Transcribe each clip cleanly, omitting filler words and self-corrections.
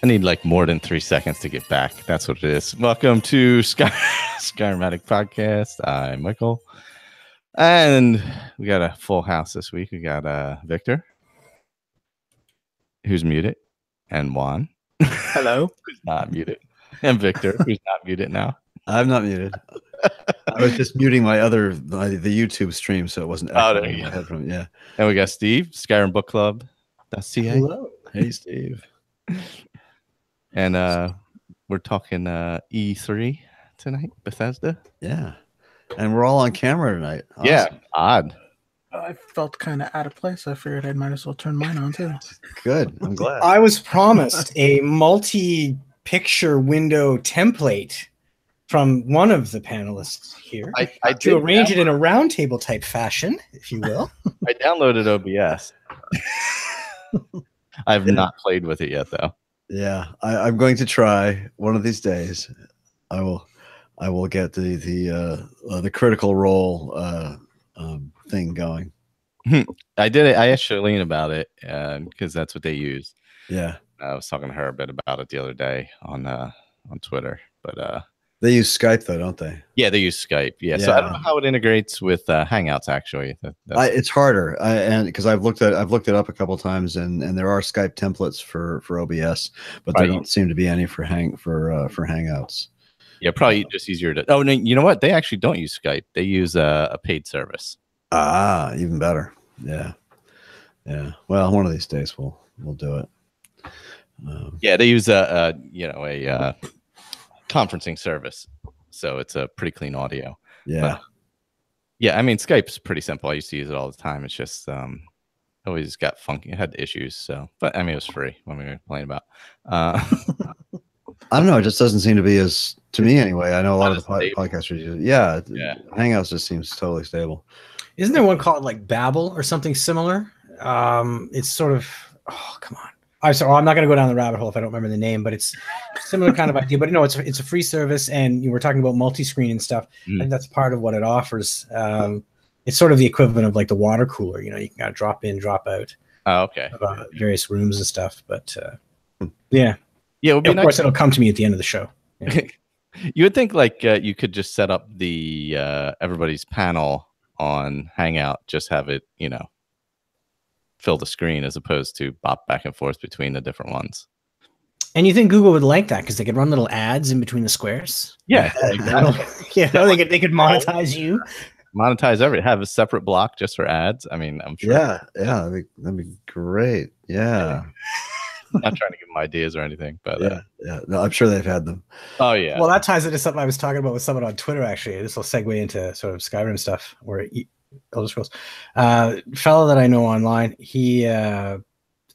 I need like more than 3 seconds to get back. That's what it is. Welcome to Skyrim Addict podcast. I'm Michael. And we got a full house this week. We got Victor, who's muted, and Juan. Hello. Who's not muted. And Victor, who's not muted now. I'm not muted. I was just muting the YouTube stream so it wasn't echoing in my headphone. Yeah. And we got Steve, SkyrimBookClub.CA. Hello. Hey, Steve. And we're talking E3 tonight, Bethesda. Yeah. And we're all on camera tonight. Awesome. Yeah, odd. I felt kind of out of place. I figured I might as well turn mine on too. Good. I'm glad. I was promised a multi-picture window template from one of the panelists here. I to arrange it in a roundtable type fashion, if you will. I downloaded OBS. I've not played with it yet, though. Yeah, I'm going to try one of these days. I will get the Critical Role thing going. I did it. I asked Charlene about it because that's what they use. Yeah, I was talking to her a bit about it the other day on Twitter, but they use Skype though, don't they? Yeah, they use Skype. Yeah, so I don't know how it integrates with Hangouts. Actually, it's harder, and because I've looked it up a couple times, and there are Skype templates for OBS, but there don't seem to be any for Hangouts. Yeah, probably just easier to. Oh no, you know what? They actually don't use Skype. They use a paid service. Ah, even better. Yeah, yeah. Well, one of these days we'll do it. Yeah, they use a conferencing service, so it's a pretty clean audio. Yeah, yeah. I mean, Skype's pretty simple. I used to use it all the time. It's just always got funky. It had issues. So, but I mean, it was free when we were playing about. I don't know. It just doesn't seem to be as, to me anyway. I know a lot of the podcasters use it. Yeah, Hangouts just seems totally stable. Isn't there one called like Babel or something similar? It's sort of, oh, come on. I'm sorry, I'm not going to go down the rabbit hole if I don't remember the name, but it's similar kind of idea. But no, it's a free service, and you were talking about multi-screen and stuff, and that's part of what it offers. It's sort of the equivalent of like the water cooler. You know, you can kind of drop in, drop out. Oh, okay. Various rooms and stuff, but yeah. Yeah, of course, it'll come to me at the end of the show. Yeah. You would think like you could just set up the everybody's panel on Hangout, just have it, fill the screen as opposed to bop back and forth between the different ones. And you think Google would like that because they could run little ads in between the squares? Yeah, exactly. They could monetize you. Monetize everything. Have a separate block just for ads. I mean, I'm sure. Yeah, that'd be great. Yeah. I'm not trying to give them ideas or anything, but yeah. No, I'm sure they've had them. Oh yeah. Well, that ties into something I was talking about with someone on Twitter. Actually, this will segue into sort of Skyrim stuff or Elder Scrolls. Fellow that I know online, he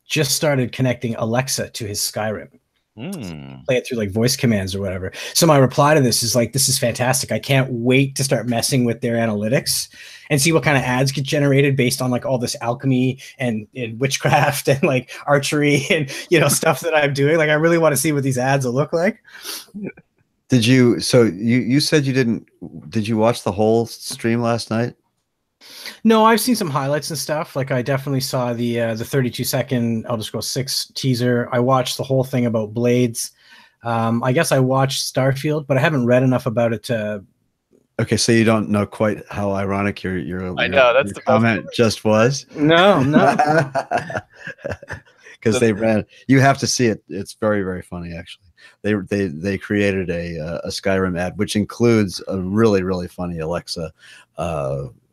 just started connecting Alexa to his Skyrim. Play it through like voice commands or whatever. So my reply to this is like, this is fantastic. I can't wait to start messing with their analytics and see what kind of ads get generated based on like all this alchemy and witchcraft and like archery and stuff that I'm doing. Like I really want to see what these ads will look like. Did you said did you watch the whole stream last night? No, I've seen some highlights and stuff. Like I definitely saw the 32-second Elder Scrolls 6 teaser. I watched the whole thing about Blades. I guess I watched Starfield, but I haven't read enough about it to. Okay, so you don't know quite how ironic your I know that's the comment just was. No. Because they ran. You have to see it. It's very, very funny actually. They created a Skyrim ad which includes a really, really funny Alexa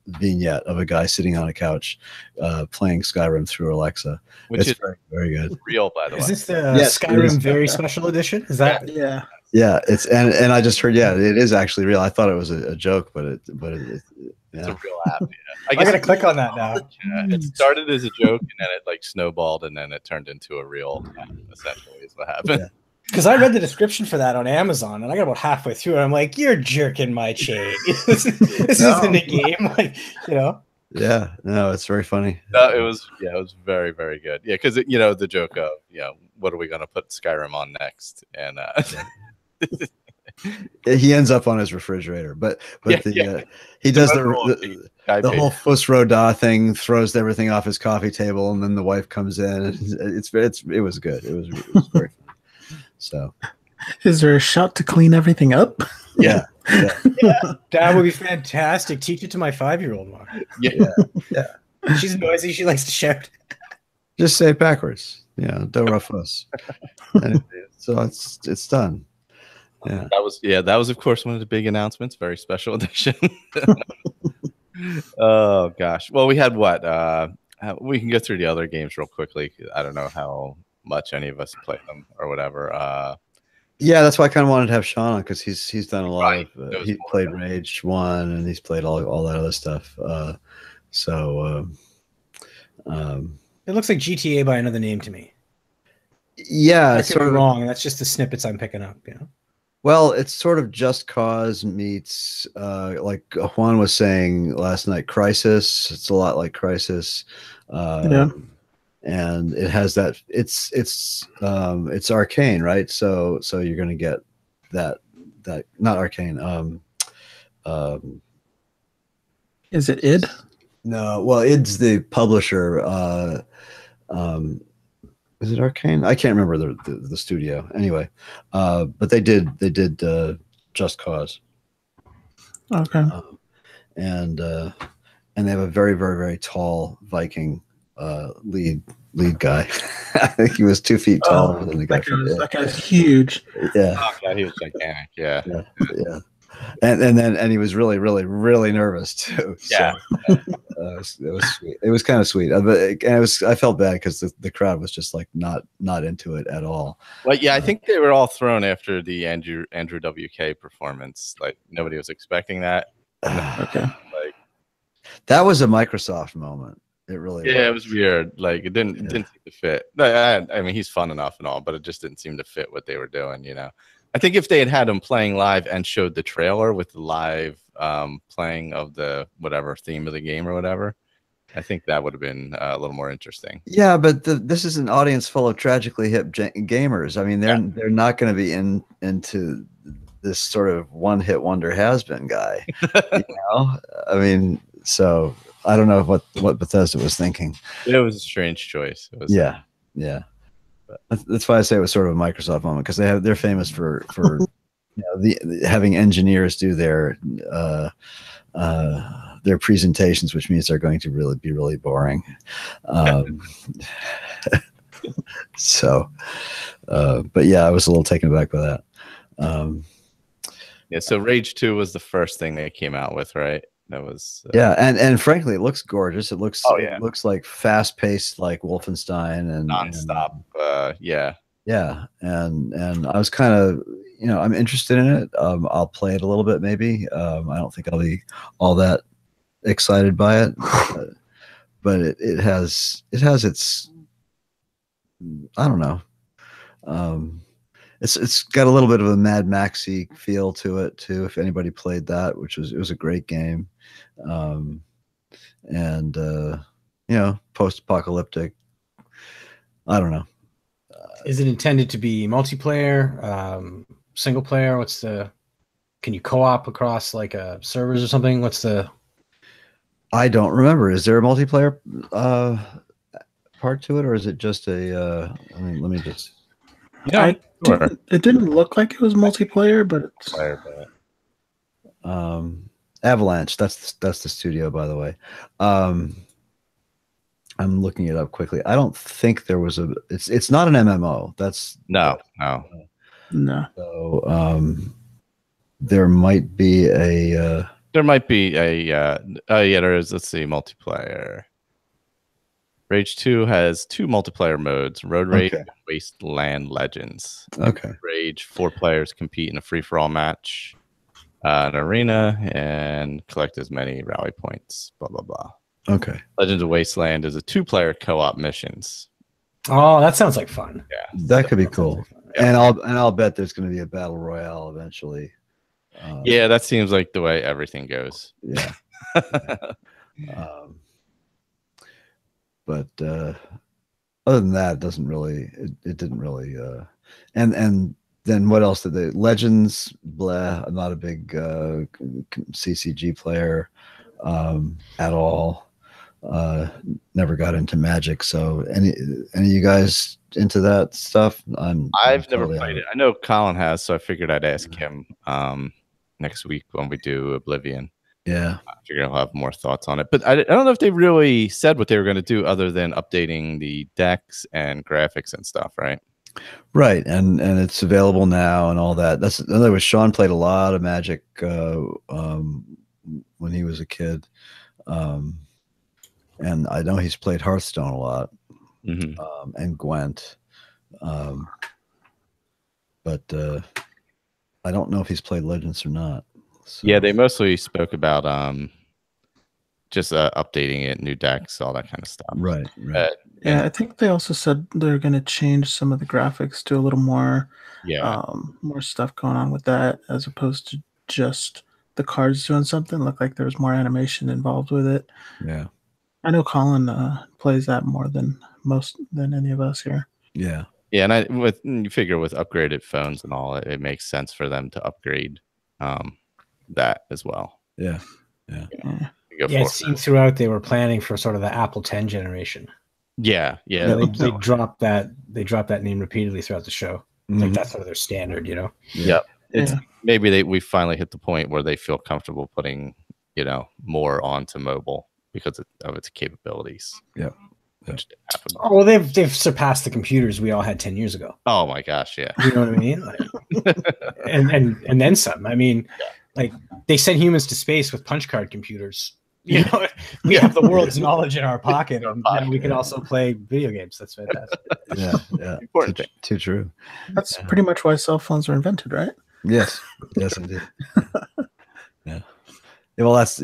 vignette of a guy sitting on a couch playing Skyrim through Alexa. Which is very, very good. Real, by the way. Is this the Skyrim Very Special Edition? Is that? Yeah. Yeah, it's and I just heard it is actually real. I thought it was a joke, but it's a real app. Yeah. I gotta click on that now. Yeah, it started as a joke and then it like snowballed and then it turned into a real app, essentially is what happened. Yeah. Because I read the description for that on Amazon, and I got about halfway through, and I'm like, "You're jerking my chain. This isn't a game, Yeah, no, it's very funny. No, it was very, very good. Yeah, because the joke of what are we gonna put Skyrim on next, and he ends up on his refrigerator, but he does the whole Fus Ro Dah thing, throws everything off his coffee table, and then the wife comes in, and it was good. It was very funny. So Is there a shot to clean everything up? yeah. That would be fantastic. Teach it to my 5-year-old, Mark. Yeah. She's noisy. She likes to shout. Just say it backwards. Yeah, don't rough us. So it's done. Yeah. That was of course one of the big announcements. Very special edition. Oh gosh. Well, we had what? We can go through the other games real quickly. I don't know how much any of us play them or whatever. Yeah, that's why I kind of wanted to have Sean on because he's done a lot Right. of. He played Rage 1 and he's played all that other stuff. It looks like GTA by another name to me. Yeah, I it's could be sort of wrong. That's just the snippets I'm picking up. well, it's sort of Just Cause meets like Juan was saying last night, Crisis. It's a lot like Crisis. Yeah. And it has that. It's Arcane, right? So you're gonna get that not Arcane. Is it id? No, well, it's the publisher. Is it Arcane? I can't remember the studio. Anyway, but they did Just Cause. Okay. And they have a very, very, very tall Viking lead guy. I think he was 2 feet taller than the guy. That guy's huge. Yeah. Oh god, he was gigantic. Yeah. And he was really, really, really nervous too. Yeah. So, it was sweet. It was kind of sweet, but I felt bad because the crowd was just like not into it at all. Well, yeah, I think they were all thrown after the Andrew WK performance. Like nobody was expecting that. Okay. Like that was a Microsoft moment. It really was. It was weird. Like it didn't seem to fit. I mean, he's fun enough and all, but it just didn't seem to fit what they were doing. I think if they had him playing live and showed the trailer with the live playing of the whatever theme of the game or whatever, I think that would have been a little more interesting. Yeah, but this is an audience full of tragically hip gamers. I mean, they're not going to be into this sort of one-hit wonder has-been guy. I mean, so I don't know what Bethesda was thinking. It was a strange choice. It was, yeah. That's why I say it was sort of a Microsoft moment because they're famous for having engineers do their presentations, which means they're going to really be really boring. So, but yeah, I was a little taken aback by that. So Rage 2 was the first thing they came out with, right? That was and frankly, it looks gorgeous. It looks it looks like fast paced, like Wolfenstein and nonstop. And I was kind of I'm interested in it. I'll play it a little bit maybe. I don't think I'll be all that excited by it, but it has its I don't know. It's got a little bit of a Mad Maxy feel to it too. If anybody played that, it was a great game, and post-apocalyptic. I don't know. Is it intended to be multiplayer, single player? Can you co-op across like servers or something? I don't remember. Is there a multiplayer part to it, or is it just a? let me just. It didn't look like it was multiplayer, but it's Avalanche. That's the studio, by the way. I'm looking it up quickly. I don't think there was it's not an MMO. That's no. So there might be a there is. Let's see, multiplayer. Rage 2 has 2 multiplayer modes: Road Rage and Wasteland Legends. Okay. Rage, 4 players compete in a free-for-all match, an arena, and collect as many rally points. Blah blah blah. Okay. Legends of Wasteland is a 2-player co-op missions. Oh, that sounds like fun. Yeah, that could be cool. Yeah. And I'll bet there's going to be a battle royale eventually. Yeah, that seems like the way everything goes. Yeah. But other than that, it didn't really. And then what else did they? Legends, blah. I'm not a big CCG player at all. Never got into Magic. So any of you guys into that stuff? I've never played it. I know Colin has, so I figured I'd ask him next week when we do Oblivion. Yeah, I figure I'll have more thoughts on it. But I don't know if they really said what they were going to do other than updating the decks and graphics and stuff, right? Right, and it's available now and all that. That's in other words, Sean played a lot of Magic when he was a kid, and I know he's played Hearthstone a lot, and Gwent, but I don't know if he's played Legends or not. So. Yeah, they mostly spoke about just updating it, new decks, all that kind of stuff. Right. Yeah, I think they also said they're going to change some of the graphics to a little more, more stuff going on with that, as opposed to just the cards doing something. Looked like there was more animation involved with it. Yeah, I know Colin plays that more than any of us here. Yeah, and you figure with upgraded phones and all, it makes sense for them to upgrade that as well. Yeah. It seemed throughout they were planning for sort of the Apple 10 generation. Yeah. They dropped that name repeatedly throughout the show. Like that's sort of their standard, you know. Yeah. Maybe we finally hit the point where they feel comfortable putting, more onto mobile because of its capabilities. Yeah. Which didn't happen. Oh, well, they've surpassed the computers we all had 10 years ago. Oh my gosh, yeah. You know what I mean? Like, and then some. I mean, like they sent humans to space with punch card computers. You know, we have the world's knowledge in our pocket, and we can also play video games. That's fantastic. Yeah. Important thing. Too true. That's pretty much why cell phones were invented, right? Yes, indeed. Yeah. Well, that's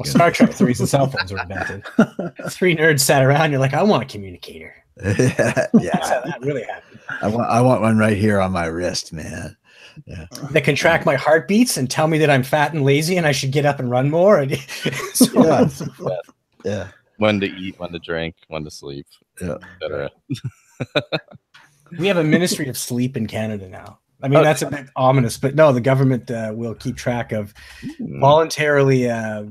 Star Trek, the reason cell phones were invented. 3 nerds sat around. You're like, I want a communicator. Yeah. That's how that really happened. I want one right here on my wrist, man. Yeah. That can track my heartbeats and tell me that I'm fat and lazy and I should get up and run more. And Yeah. When to eat, when to drink, when to sleep. Yeah. Etc. We have a Ministry of Sleep in Canada now. I mean, that's a bit ominous, but no, the government will keep track of voluntarily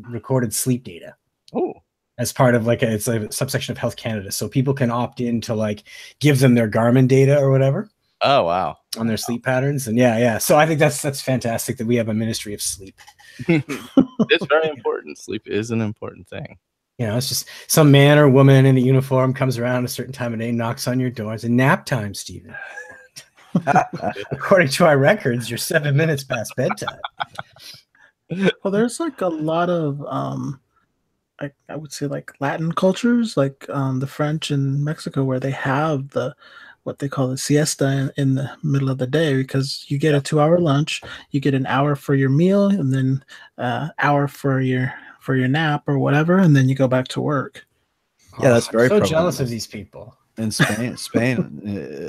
recorded sleep data. Oh. As part of it's a subsection of Health Canada. So people can opt in to give them their Garmin data or whatever. Oh, wow. On their sleep patterns. And yeah. So I think that's fantastic that we have a Ministry of Sleep. It's very important. Sleep is an important thing. It's just some man or woman in a uniform comes around a certain time of day, knocks on your door. It's a nap time, Stephen. According to our records, you're 7 minutes past bedtime. Well, there's a lot of I would say Latin cultures, the French and Mexico, where they have what they call the siesta in the middle of the day, because you get a 2-hour lunch, you get an hour for your meal, and then hour for your nap or whatever, and then you go back to work. Yeah, that's very so prevalent. jealous of these people. In Spain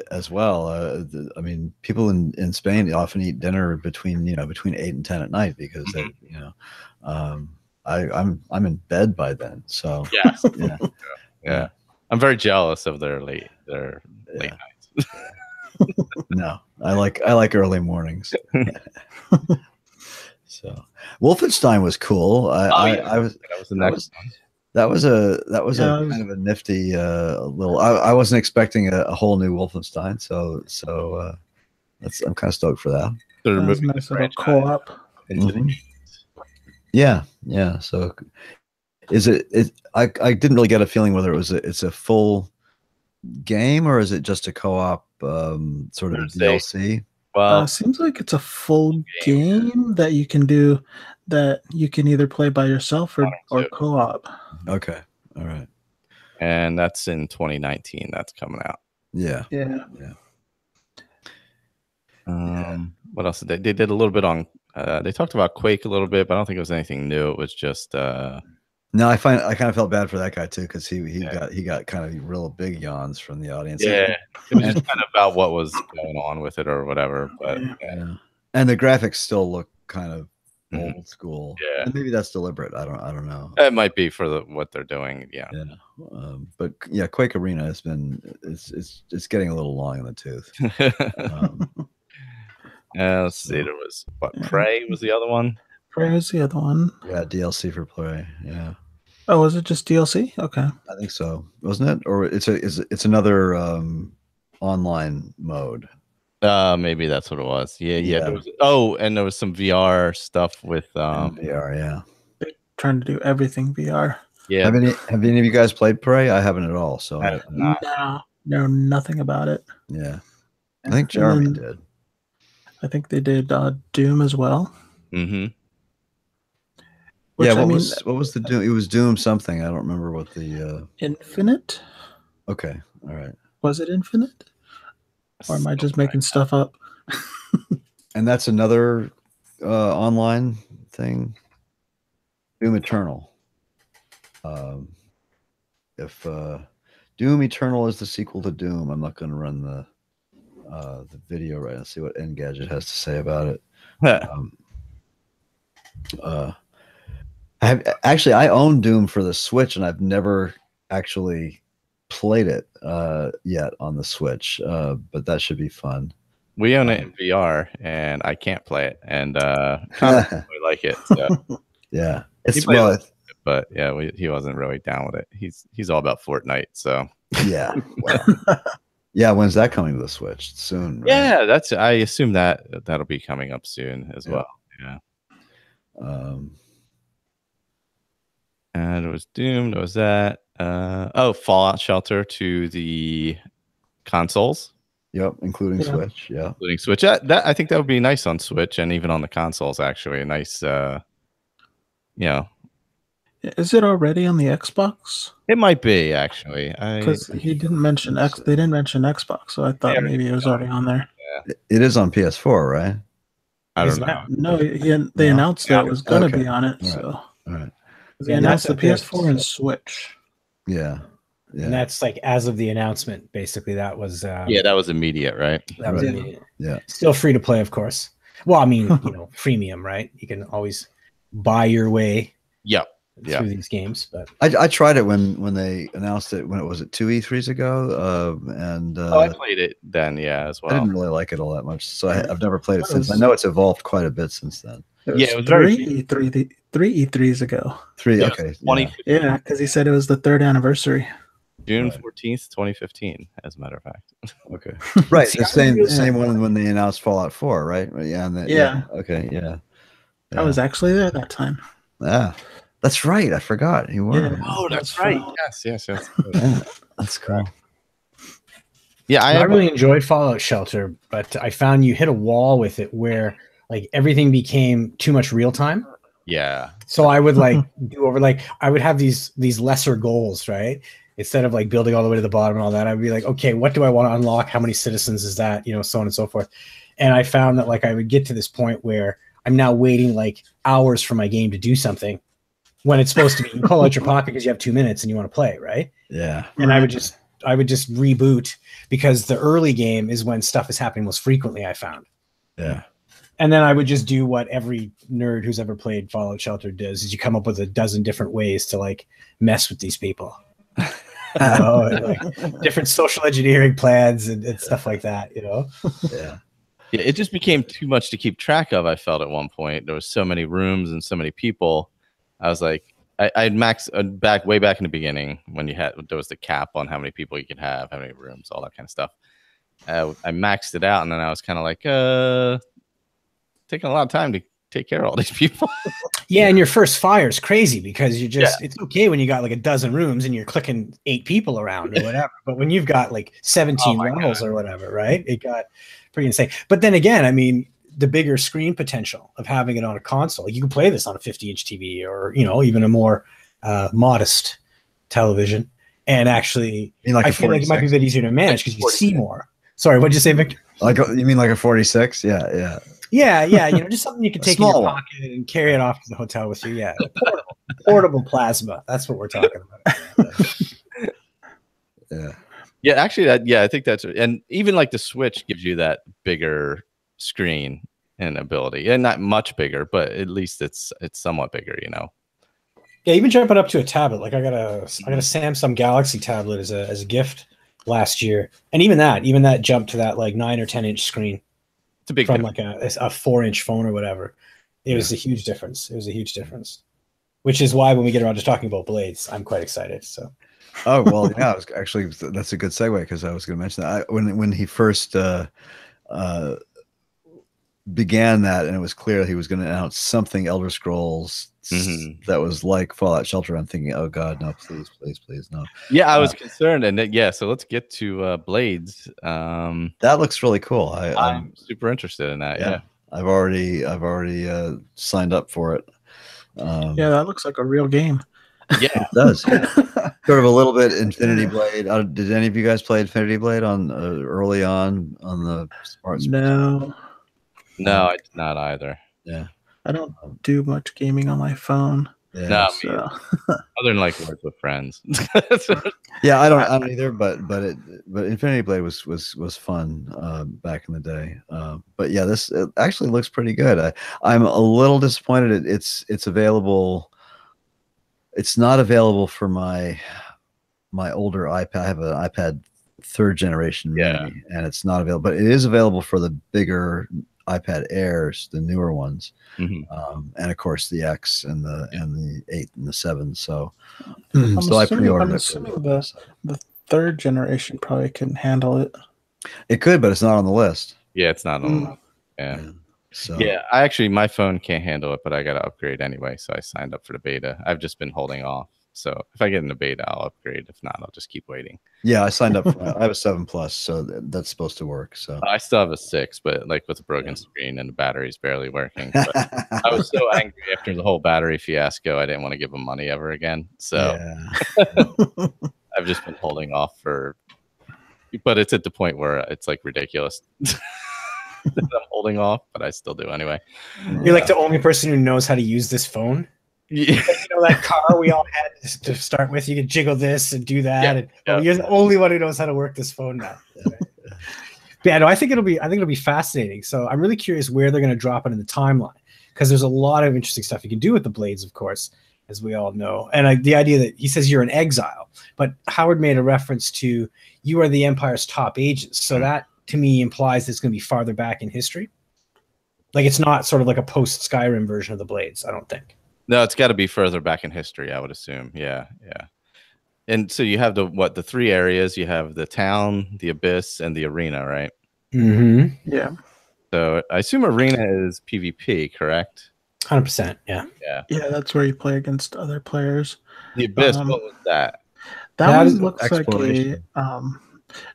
as well. I mean, people in Spain often eat dinner between 8 and 10 at night because they, I'm in bed by then. So yes. Yeah. I'm very jealous of their late nights. No, I like early mornings. So Wolfenstein was cool. That was a kind of a nifty little. I wasn't expecting a whole new Wolfenstein, so I'm kind of stoked for that. That was a nice little co-op. Yeah. So, is it? I didn't really get a feeling whether it's a full game or is it just a co-op sort of DLC? Well, seems like it's a full game that you can do, that you can either play by yourself or co-op. Okay, all right. And that's in 2019. That's coming out. Yeah. What else did they? They did a little bit on. They talked about Quake a little bit, but I don't think it was anything new. It was just. No, I kind of felt bad for that guy too, because he got kind of real big yawns from the audience. Yeah, it was just kind of about what was going on with it or whatever. But and the graphics still look kind of old school. Yeah, and maybe that's deliberate. I don't know. It might be for what they're doing. Yeah. But yeah, Quake Arena has been it's getting a little long in the tooth. Let's see. There was Prey was the other one. Prey was the other one. Yeah, DLC for Prey. Yeah. Oh, was it just DLC? Okay. I think so, wasn't it? Or it's another online mode. Maybe that's what it was. Yeah. Yeah. And there was some VR stuff with VR, yeah. Trying to do everything VR. Yeah. Have any of you guys played Prey? I haven't at all. So I have not. No, know nothing about it. yeah. I think Jeremy did. I think they did Doom as well. Mm-hmm. Yeah, what was the Doom? It was Doom something. I don't remember what the Infinite? Okay, all right. Was it Infinite? Or am I just making stuff up? And that's another online thing. Doom Eternal. If Doom Eternal is the sequel to Doom, I'm not going to run the video right and see what Engadget has to say about it. I own Doom for the Switch, and I've never actually played it yet on the Switch, but that should be fun. We own it in VR, and I can't play it, and Connor really like it. So. Yeah, but yeah, he wasn't really down with it. He's all about Fortnite, so yeah. Well, yeah, when's that coming to the Switch? Soon, right? Yeah, I assume that'll be coming up soon as well. Yeah. And it was Doom. There was that. Fallout Shelter to the consoles. Yep, including Switch. Yeah, including Switch. That I think that would be nice on Switch and even on the consoles. Actually, a nice. Is it already on the Xbox? It might be actually. Because he didn't mention They didn't mention Xbox, so I thought maybe it was already on there. Yeah. It is on PS4, right? I don't know. No, they announced that it was going to be on it. Right. So, all right. They announced the PS4 and Switch. Yeah. And that's like as of the announcement. Basically, that was that was immediate, right? That was immediate. Yeah. Still free to play, of course. Well, I mean, freemium, right? You can always buy your way. Yep. Through these games, but I tried it when they announced it. When it was 2 E3s ago, and I played it then, as well. I didn't really like it all that much, so I've never played it since. I know it's evolved quite a bit since then. It was three E3s ago. Okay. Yeah, because he said it was the 3rd anniversary. June 14th, 2015, as a matter of fact. Okay. Right. The same one when they announced Fallout 4, right? Yeah. Okay. Yeah. I was actually there that time. Yeah. That's right. I forgot you were. Yeah. Oh, that's right. Yes. Yeah, that's cool. Yeah, I really enjoyed Fallout Shelter, but I found you hit a wall with it where like everything became too much real time. Yeah. So I would I would have these lesser goals, right? Instead of like building all the way to the bottom and all that, I'd be like, okay, what do I want to unlock? How many citizens is that? So on and so forth. And I found that like I would get to this point where I'm now waiting like hours for my game to do something. When it's supposed to be, you pull out your pocket because you have 2 minutes and you want to play, right? Yeah. And I would just reboot because the early game is when stuff is happening most frequently, I found. Yeah. And then I would just do what every nerd who's ever played Fallout Shelter does: is you come up with a dozen different ways to like mess with these people. Like, different social engineering plans and stuff like that. Yeah. Yeah. It just became too much to keep track of. I felt at one point there was so many rooms and so many people. I was like, I'd maxed way back in the beginning when there was the cap on how many people you could have, how many rooms, all that kind of stuff. I maxed it out, and then I was kind of like, taking a lot of time to take care of all these people. Yeah, and your first fire is crazy because it's okay when you got like a dozen rooms and you're clicking 8 people around or whatever. But when you've got like 17 levels or whatever, right? It got pretty insane. But then again, I mean, the bigger screen potential of having it on a console. You can play this on a 50-inch TV or, even a more modest television. And actually, I feel like it might be a bit easier to manage because you see more. Sorry, what'd you say, Victor? You mean like a 46? Yeah. Yeah. Just something you can take in your pocket and carry it off to the hotel with you. Yeah. Portable plasma. That's what we're talking about. Yeah. Yeah, actually, I think that's, and even like the Switch gives you that bigger screen and ability, and not much bigger, but at least it's somewhat bigger, Yeah, even jumping up to a tablet. Like I got a Samsung Galaxy tablet as a gift last year, and even that jumped to that like 9 or 10-inch screen. It's a big from like a 4-inch phone or whatever. It was a huge difference. Which is why when we get around to talking about blades, I'm quite excited. So Oh well, yeah. I was actually that's a good segue because I was going to mention that when he first began that, and it was clear he was going to announce something Elder Scrolls that was like Fallout Shelter. I'm thinking, oh God, no, please, please, please, no. Yeah, I was concerned, and so let's get to Blades. That looks really cool. I'm super interested in that. Yeah. I've already signed up for it. Yeah, that looks like a real game. Yeah, it does. Yeah. Sort of a little bit Infinity Blade. Did any of you guys play Infinity Blade on early on the smart? No. No, I did not either. Yeah, I don't do much gaming on my phone. Yeah. No, So. other than like Words with Friends. Yeah, I don't either. But Infinity Blade was fun back in the day. But yeah, this actually looks pretty good. I'm a little disappointed. It's available. It's not available for my older iPad. I have an iPad 3rd generation mini, and it's not available. But it is available for the bigger iPad Airs, the newer ones, and of course the X and the 8 and the 7. So, I'm assuming the 3rd generation probably couldn't handle it. It could, but it's not on the list. Yeah, it's not on. Yeah. So my phone can't handle it, but I got to upgrade anyway. So I signed up for the beta. I've just been holding off. So if I get in the beta, I'll upgrade. If not, I'll just keep waiting. Yeah, I signed up. I have a 7 Plus, so that's supposed to work. So I still have a 6, but like with a broken screen and the battery's barely working. But I was so angry after the whole battery fiasco. I didn't want to give them money ever again. So I've just been holding off but it's at the point where it's like ridiculous. I'm holding off, but I still do anyway. You're like the only person who knows how to use this phone. Yeah. Like, that car we all had to start with. You can jiggle this and do that. You're the only one who knows how to work this phone now. Yeah, no, I think it'll be fascinating. So I'm really curious where they're going to drop it in the timeline, because there's a lot of interesting stuff you can do with the blades, of course, as we all know. And the idea that he says you're in exile, but Howard made a reference to you are the Empire's top agents. So that to me implies it's going to be farther back in history. Like it's not sort of like a post Skyrim version of the blades, I don't think. No, it's got to be further back in history, I would assume. Yeah. And so you have the 3 areas. You have the town, the abyss, and the arena, right? Mm-hmm. Yeah. So I assume arena is PvP, correct? 100%. Yeah. Yeah, that's where you play against other players. The abyss, what was that? That one looks like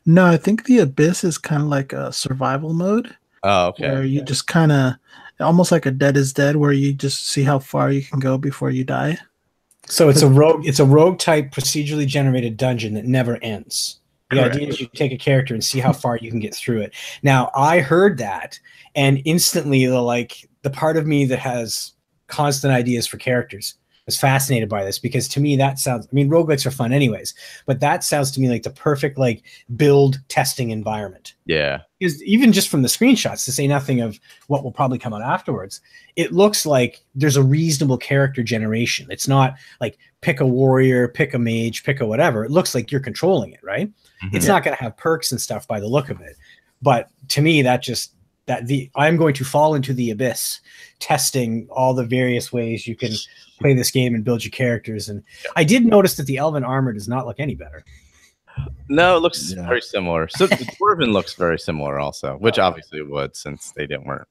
no, I think the abyss is kind of like a survival mode. Oh, okay. Where you just kind of almost like a Dead is Dead, where you just see how far you can go before you die. So it's a rogue type procedurally generated dungeon that never ends. The idea is you take a character and see how far you can get through it. Now, I heard that, and instantly the part of me that has constant ideas for characters was fascinated by this, because to me that sounds, roguelikes are fun anyways, but that sounds to me like the perfect build testing environment. Yeah. Because even just from the screenshots, to say nothing of what will probably come out afterwards, it looks like there's a reasonable character generation. It's not like pick a warrior, pick a mage, pick a whatever. It looks like you're controlling it, right? Mm-hmm. It's not going to have perks and stuff by the look of it. But to me, I'm going to fall into the abyss, testing all the various ways you can play this game and build your characters. And I did notice that the elven armor does not look any better. No, it looks very similar. So the dwarven looks very similar also, which obviously it would, since they weren't.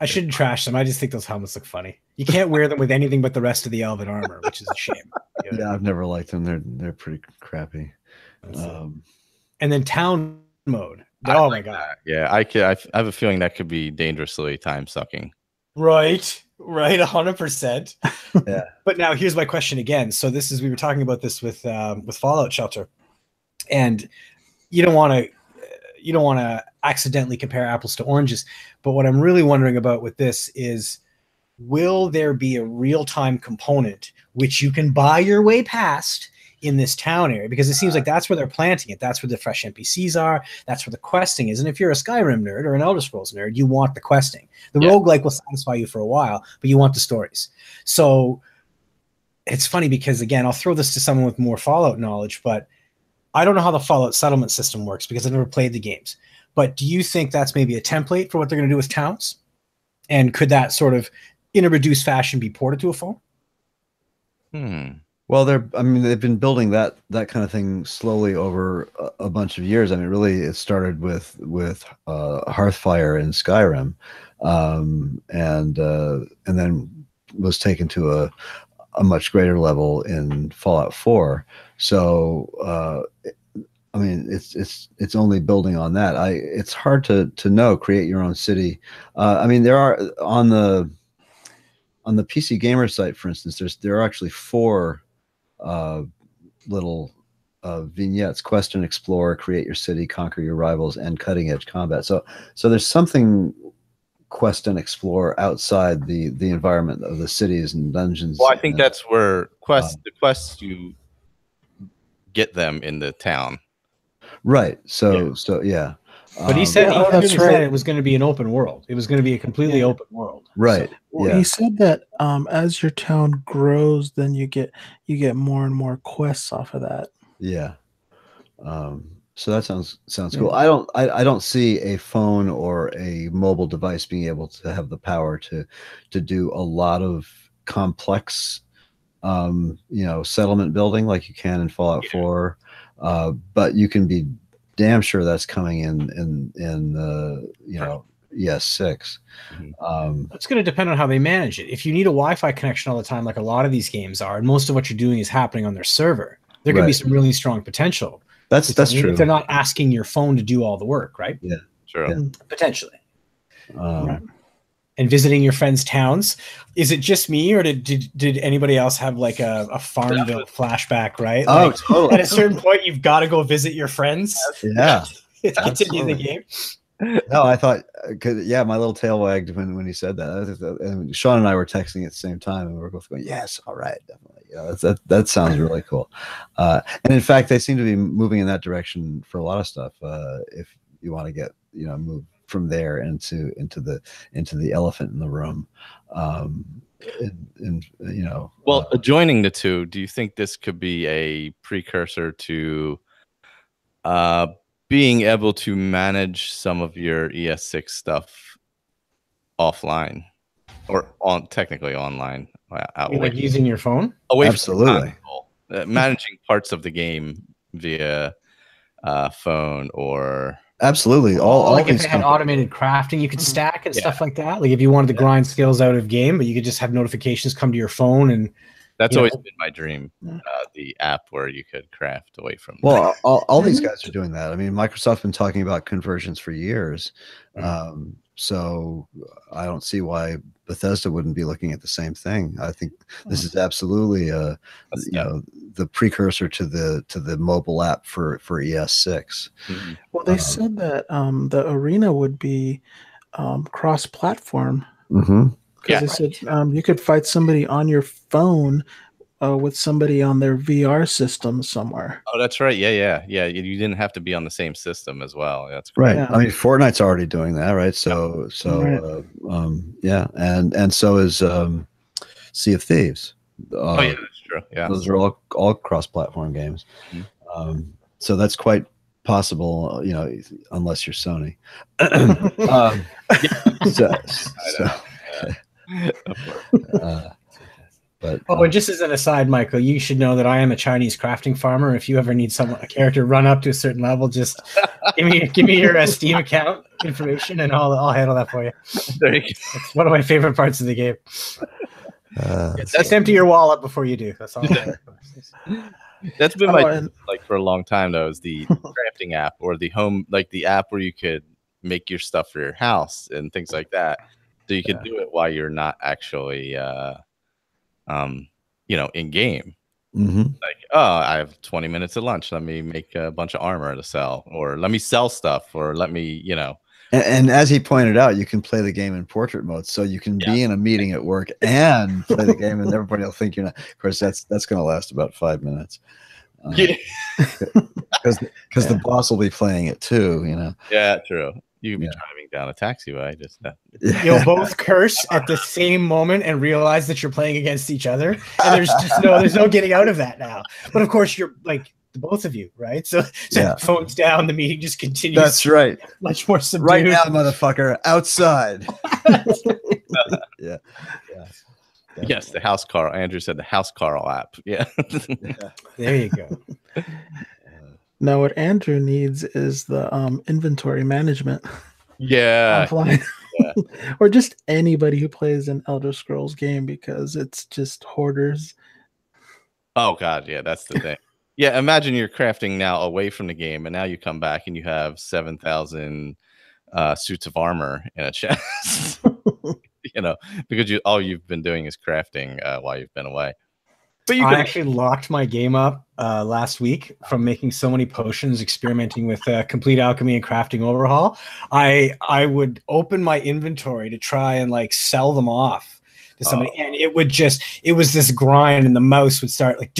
I shouldn't trash them. I just think those helmets look funny. You can't wear them with anything but the rest of the elven armor, which is a shame. Yeah, I've never liked them. They're pretty crappy. And then town mode. Oh my god. Yeah, I have a feeling that could be dangerously time sucking. Right, 100%. Yeah. But now here's my question again. So we were talking about this with Fallout Shelter, and you don't want to accidentally compare apples to oranges. But what I'm really wondering about with this is, will there be a real-time component which you can buy your way past in this town area? Because it seems like that's where they're planting it. That's where the fresh NPCs are. That's where the questing is. And if you're a Skyrim nerd or an Elder Scrolls nerd, you want the questing. The roguelike will satisfy you for a while, but you want the stories. So it's funny because, again, I'll throw this to someone with more Fallout knowledge, but I don't know how the Fallout settlement system works because I've never played the games. But do you think that's maybe a template for what they're going to do with towns? And could that sort of, in a reduced fashion, be ported to a phone? Well, they've been building that kind of thing slowly over a bunch of years. I mean, really, it started with Hearthfire in Skyrim, and then was taken to a much greater level in Fallout 4. So, I mean, it's only building on that. It's hard to know. Create your own city. I mean, there are on the PC Gamer site, for instance, there are actually 4 little vignettes: quest and explore, create your city, conquer your rivals, and cutting edge combat. So there's something quest and explore outside the environment of the cities and dungeons. Well, I think that's where the quests, you get them in the town. Right. So yeah. But he said said it was going to be an open world. It was going to be a completely open world. Right. Well, he said that as your town grows, then you get more and more quests off of that. Yeah. So that sounds cool. I don't see a phone or a mobile device being able to have the power to do a lot of complex settlement building like you can in Fallout 4. But you can be damn sure that's coming in ES6. It's going to depend on how they manage it. If you need a Wi-Fi connection all the time, like a lot of these games are, and most of what you're doing is happening on their server, there can be some really strong potential. That's true. If they're not asking your phone to do all the work, right? Yeah, sure. Yeah. Potentially. Right. And visiting your friends' towns. Is it just me, or did anybody else have like a Farmville flashback? Right. Oh, like, totally. At a certain point, you've got to go visit your friends. Yeah. To continue the game. No, I thought, my little tail wagged when he said that. And Sean and I were texting at the same time, and we were both going, "Yes, all right, definitely." That sounds really cool. And in fact, they seem to be moving in that direction for a lot of stuff. If you want to get move from there into the elephant in the room, Well, adjoining the two, do you think this could be a precursor to being able to manage some of your ES6 stuff offline, or technically online, like using your phone? Absolutely. Managing parts of the game via phone, or absolutely all like if it had automated crafting, you could stack and stuff like that. Like if you wanted to grind skills out of game, but you could just have notifications come to your phone, and that's always been my dream. The app where you could craft away from. Well, all these guys are doing that. I mean, Microsoft's been talking about conversions for years. So I don't see why Bethesda wouldn't be looking at the same thing. I think this is absolutely the precursor to the mobile app for ES6. Well, they said that the arena would be cross-platform. Because they said you could fight somebody on your phone with somebody on their VR system somewhere. Oh, that's right. Yeah. You didn't have to be on the same system as well. That's right. Yeah. I mean, Fortnite's already doing that, right? So, and so is Sea of Thieves. That's true. Yeah, those are all cross-platform games. So that's quite possible, unless you're Sony. And just as an aside, Michael, you should know that I am a Chinese crafting farmer. If you ever need a character run up to a certain level, just give me your Steam account information, and I'll handle that for you. There you go. It's one of my favorite parts of the game. Just empty your wallet before you do. That's all. That's been my for a long time though. Is the crafting app, or the home, like the app where you could make your stuff for your house and things like that. So you could do it while you're not actually, in game. Like, I have 20 minutes at lunch. Let me make a bunch of armor to sell, or let me sell stuff, or let me, And as he pointed out, you can play the game in portrait mode, so you can be in a meeting at work and play the game, and everybody will think you're not. Of course, that's going to last about 5 minutes. Because the boss will be playing it too. Yeah, true. You can be driving down a taxiway. You'll both curse at the same moment and realize that you're playing against each other, and there's no getting out of that now. But of course, you're like both of you, right? So phones down, the meeting just continues. That's right. Much more subdued. Right now, motherfucker, outside. Yeah. Yes, the House Carl. Andrew said the House Carl app. Yeah. Yeah. There you go. No, what Andrew needs is the inventory management Yeah. offline. Yeah. Or just anybody who plays an Elder Scrolls game, because it's just hoarders. Oh God, yeah, that's the thing. Yeah, imagine you're crafting now away from the game, and now you come back and you have 7,000 suits of armor in a chest. Because all you've been doing is crafting while you've been away. But I actually locked my game up last week from making so many potions, experimenting with complete alchemy and crafting overhaul. I would open my inventory to try and like sell them off to somebody, and it was this grind, and the mouse would start like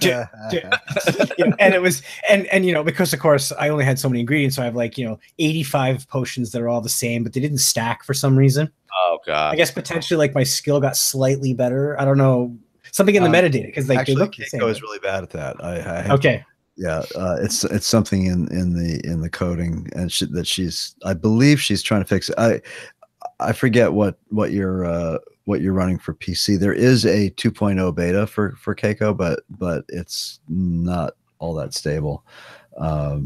and it was and because of course I only had so many ingredients, so I have 85 potions that are all the same, but they didn't stack for some reason. Oh God. I guess potentially like my skill got slightly better. I don't know. Something in the metadata, because they look the same. Keiko is really bad at that. Okay. Yeah, it's something in the coding, and I believe she's trying to fix it. I forget what you're running for PC. There is a 2.0 beta for Keiko, but it's not all that stable. But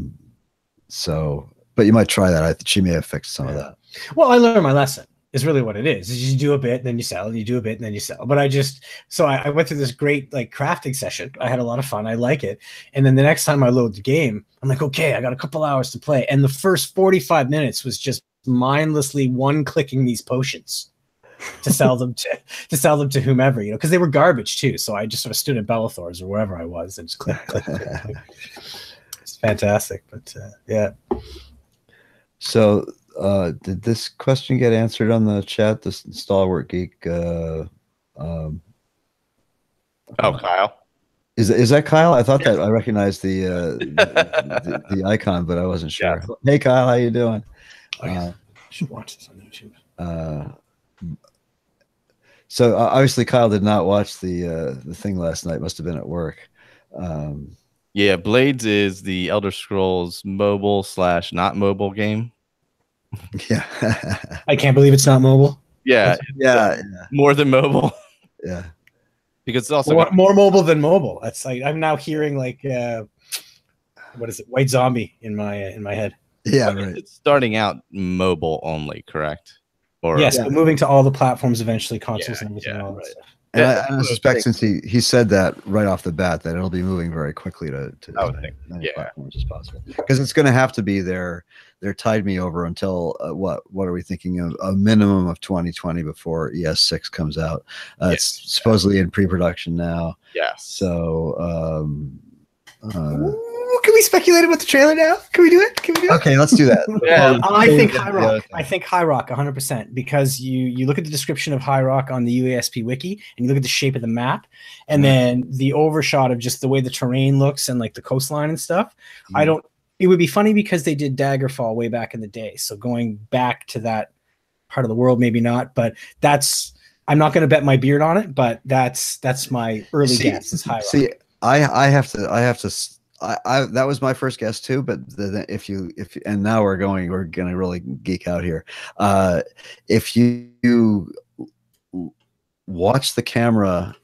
you might try that. She may have fixed some of that. Well, I learned my lesson. Is really what it is. You do a bit, then you sell. You do a bit, and then you sell. But I went through this great crafting session. I had a lot of fun. I like it. And then the next time I load the game, I'm like, okay, I got a couple hours to play. And the first 45 minutes was just mindlessly one-clicking these potions to sell them to whomever, because they were garbage too. So I just sort of stood at Bellathor's or wherever I was and just click. It's fantastic, but yeah. So. Did this question get answered on the chat? This Stalwart Geek. Kyle. Is that Kyle? I thought that I recognized the icon, but I wasn't sure. Yeah. Hey Kyle, how you doing? I should watch this on YouTube. So obviously Kyle did not watch the thing last night. Must have been at work. Yeah, Blades is the Elder Scrolls mobile / not mobile game. Yeah. I can't believe it's not mobile. Yeah. More than mobile. Yeah. Because it's also more mobile than mobile. That's I'm now hearing what is it? White Zombie in my head. Yeah, right. It's starting out mobile only, correct? Or yes, but moving to all the platforms eventually, consoles and everything. Right. And I suspect, since he said that right off the bat, that it'll be moving very quickly to as many platforms as possible, because it's going to have to be their tide me over until what are we thinking of, a minimum of 2020 before ES6 comes out. It's supposedly in pre-production now. Yes. So can we speculate about the trailer now? Can we do it? Okay, let's do that. Yeah, I think High Rock. I think High Rock 100%, because you look at the description of High Rock on the UASP wiki, and you look at the shape of the map, and then the overshot of just the way the terrain looks and the coastline and stuff. It would be funny because they did Daggerfall way back in the day. So going back to that part of the world, maybe not, but I'm not going to bet my beard on it, but that's my early guess. Is High Rock. See, I have to. That was my first guess too. But if you and now we're going to really geek out here. If you watch the camera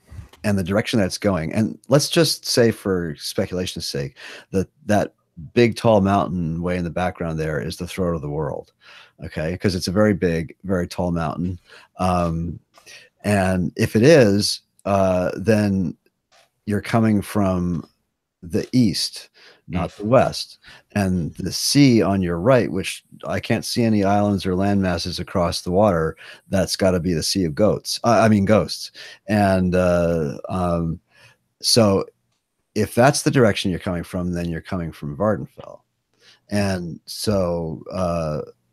and the direction that's going, and let's just say for speculation's sake that big tall mountain way in the background there is the throat of the world, okay, because it's a very big, very tall mountain, and if it is, then you're coming from the east, not the west, and the sea on your right, which I can't see any islands or land masses across the water, that's got to be the Sea of Ghosts, and so if that's the direction you're coming from, then you're coming from Vardenfell. And so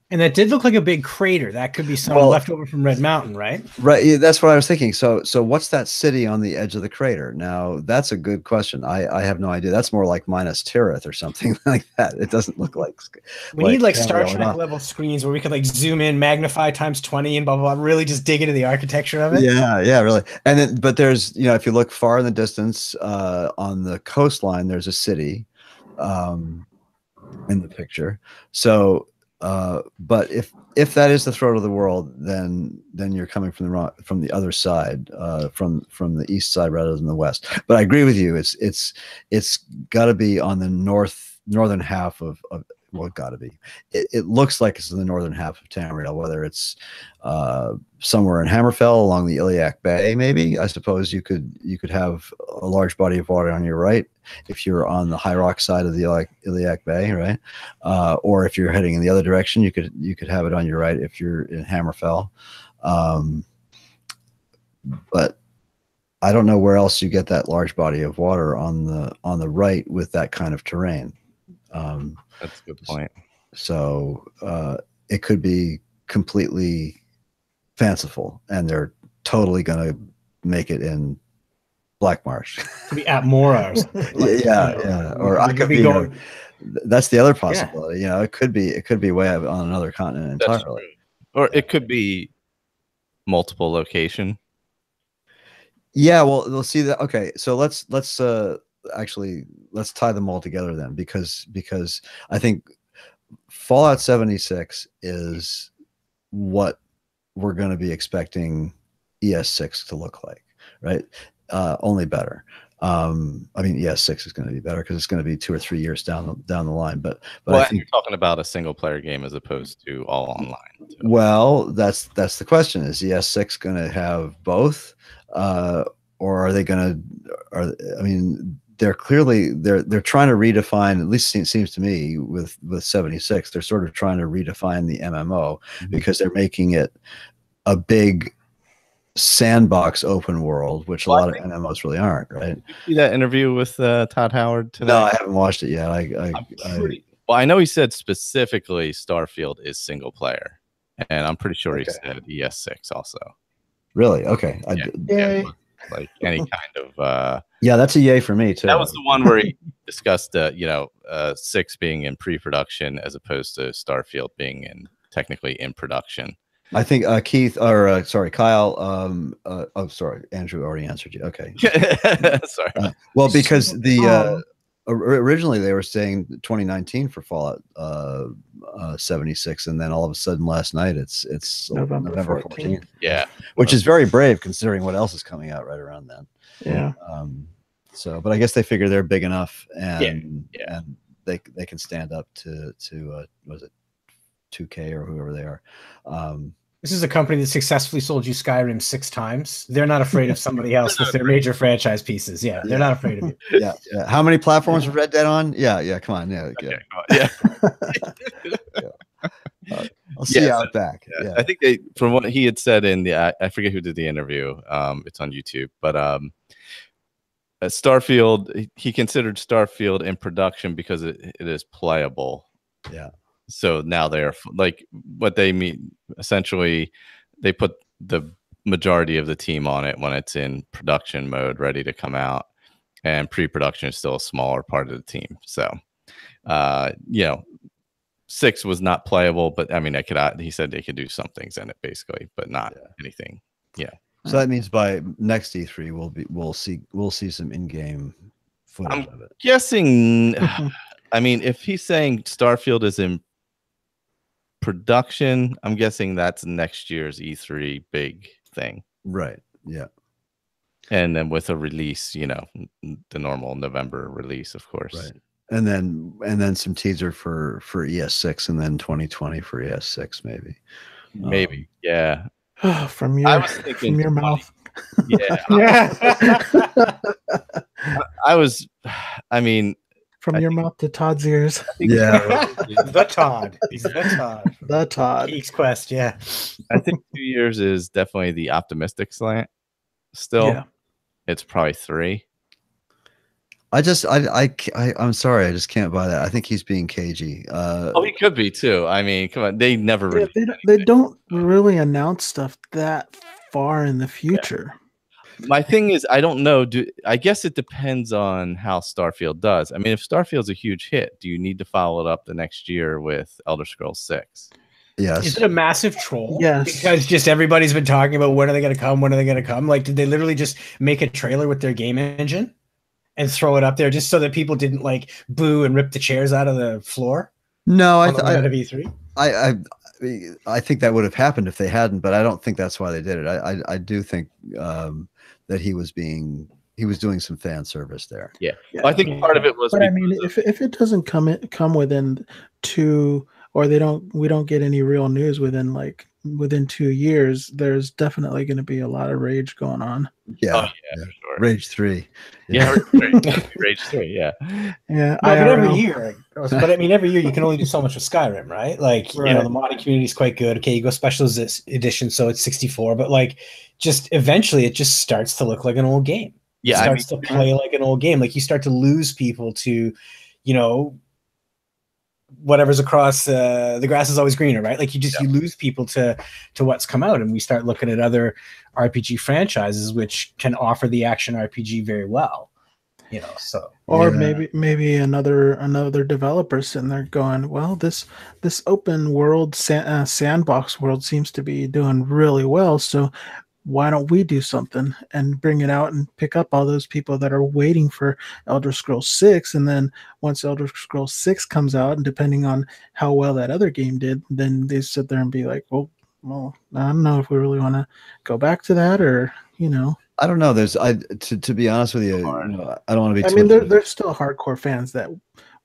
and that did look like a big crater. That could be some left over from Red Mountain, right? Right. Yeah, that's what I was thinking. So what's that city on the edge of the crater? Now, that's a good question. I have no idea. That's more like Minas Tirith or something like that. It doesn't look like. We need Star Trek level screens where we could zoom in, magnify times 20 and blah, blah, blah, really just dig into the architecture of it. Yeah, really. And then, but there's, if you look far in the distance on the coastline, there's a city in the picture. So But if that is the throat of the world, then you're coming from the other side, from the east side rather than the west. But I agree with you. It's got to be on the northern half of well, got to be. It looks like it's in the northern half of Tamriel, whether it's somewhere in Hammerfell along the Iliac Bay, maybe. I suppose you could have a large body of water on your right if you're on the High Rock side of the Iliac Bay, right? Or if you're heading in the other direction, you could have it on your right if you're in Hammerfell. But I don't know where else you get that large body of water on the right with that kind of terrain. That's a good point. So it could be completely fanciful, and they're totally going to make it in Black Marsh. Could be at Mora. Yeah. Or I could be going. That's the other possibility. Yeah. It could be way up on another continent entirely. Or it could be multiple location. Yeah. Well, we'll see that. Okay. So let's tie them all together then, because I think Fallout 76 is what we're going to be expecting ES6 to look like, right? Only better. I mean, ES6 is going to be better because it's going to be 2 or 3 years down the line. But well, I think you're talking about a single player game as opposed to all online. Too. Well, that's the question. Is ES6 going to have both, or are they going to? I mean, they're clearly they're trying to redefine. At least it seems to me with 76, they're sort of trying to redefine the MMO because they're making it a big sandbox open world, which a lot of MMOs really aren't, right? Did you see that interview with Todd Howard today? No, I haven't watched it yet. Well, I know he said specifically Starfield is single player, and I'm pretty sure he said ES6 also. Really? Okay. Like any kind of yeah, that's a yay for me too. That was the one where he discussed 6 being in pre-production as opposed to Starfield being technically in production. I think Kyle. Sorry, Andrew already answered you. Okay. Sorry. Well, because originally they were saying 2019 for Fallout 76, and then all of a sudden last night it's November 14th. Yeah, which is very brave considering what else is coming out right around then. Yeah. So, but I guess they figure they're big enough, and they can stand up to was it 2K or whoever they are. This is a company that successfully sold you Skyrim 6 times. They're not afraid of somebody else with their major franchise pieces. Yeah, they're not afraid of you. Yeah. How many platforms was Red Dead on? Yeah. Come on. Yeah. Okay, yeah. I'll see you out back. Yeah. I think from what he had said in I forget who did the interview. It's on YouTube, but Starfield, he considered Starfield in production because it is playable. Yeah. So now they're like what they mean. Essentially, they put the majority of the team on it when it's in production mode, ready to come out, and pre-production is still a smaller part of the team. So, 6 was not playable, but I mean, he said they could do some things in it basically, but not anything. Yeah. So that means by next E3 we'll see some in-game footage of it. Guessing. I mean, if he's saying Starfield is in production, I'm guessing that's next year's E3 big thing. Right. Yeah. And then with a release, the normal November release, of course. Right. And then some teaser for ES6, and then 2020 for ES6 maybe. Maybe. Yeah. From your mouth. Yeah. From your mouth to Todd's ears. Yeah. The Todd. He's the Todd. The Todd. Geek's Quest, yeah. I think 2 years is definitely the optimistic slant. Still. Yeah. It's probably 3. I'm sorry, I just can't buy that. I think he's being cagey. He could be too. I mean, come on, they never really they don't really announce stuff that far in the future. Yeah. My thing is, I don't know. I guess it depends on how Starfield does. I mean, if Starfield's a huge hit, do you need to follow it up the next year with Elder Scrolls 6? Yes. Is it a massive troll? Yes. Because just everybody's been talking about when are they going to come? When are they going to come? Like, did they literally just make a trailer with their game engine and throw it up there just so that people didn't like boo and rip the chairs out of the floor? No, out of E3. I think that would have happened if they hadn't, but I don't think that's why they did it. I do think that he was doing some fan service there. Yeah. Well, I think part of it was. But I mean, if it doesn't come within 2, or we don't get any real news within 2 years, there's definitely going to be a lot of rage going on. Yeah, for sure. Rage 3. Yeah, Rage 3. Yeah. Yeah, but every year, every year you can only do so much with Skyrim, right? Like, you know, the modding community is quite good. Okay, you go specialist edition, so it's 64, but like, just eventually it just starts to look like an old game. Yeah, it starts to play like an old game. Like, you start to lose people to, you know, whatever's across the grass is always greener, right? Like, you lose people to what's come out, and we start looking at other RPG franchises which can offer the action RPG very well, you know. So, or maybe another developer sitting there going, well, this open world sandbox world seems to be doing really well, so why don't we do something and bring it out and pick up all those people that are waiting for Elder Scrolls 6? And then once Elder Scrolls 6 comes out, and depending on how well that other game did, then they sit there and be like, well, I don't know if we really want to go back to that, or, you know. I don't know. To be honest with you, I don't want to be. I mean, there's still hardcore fans that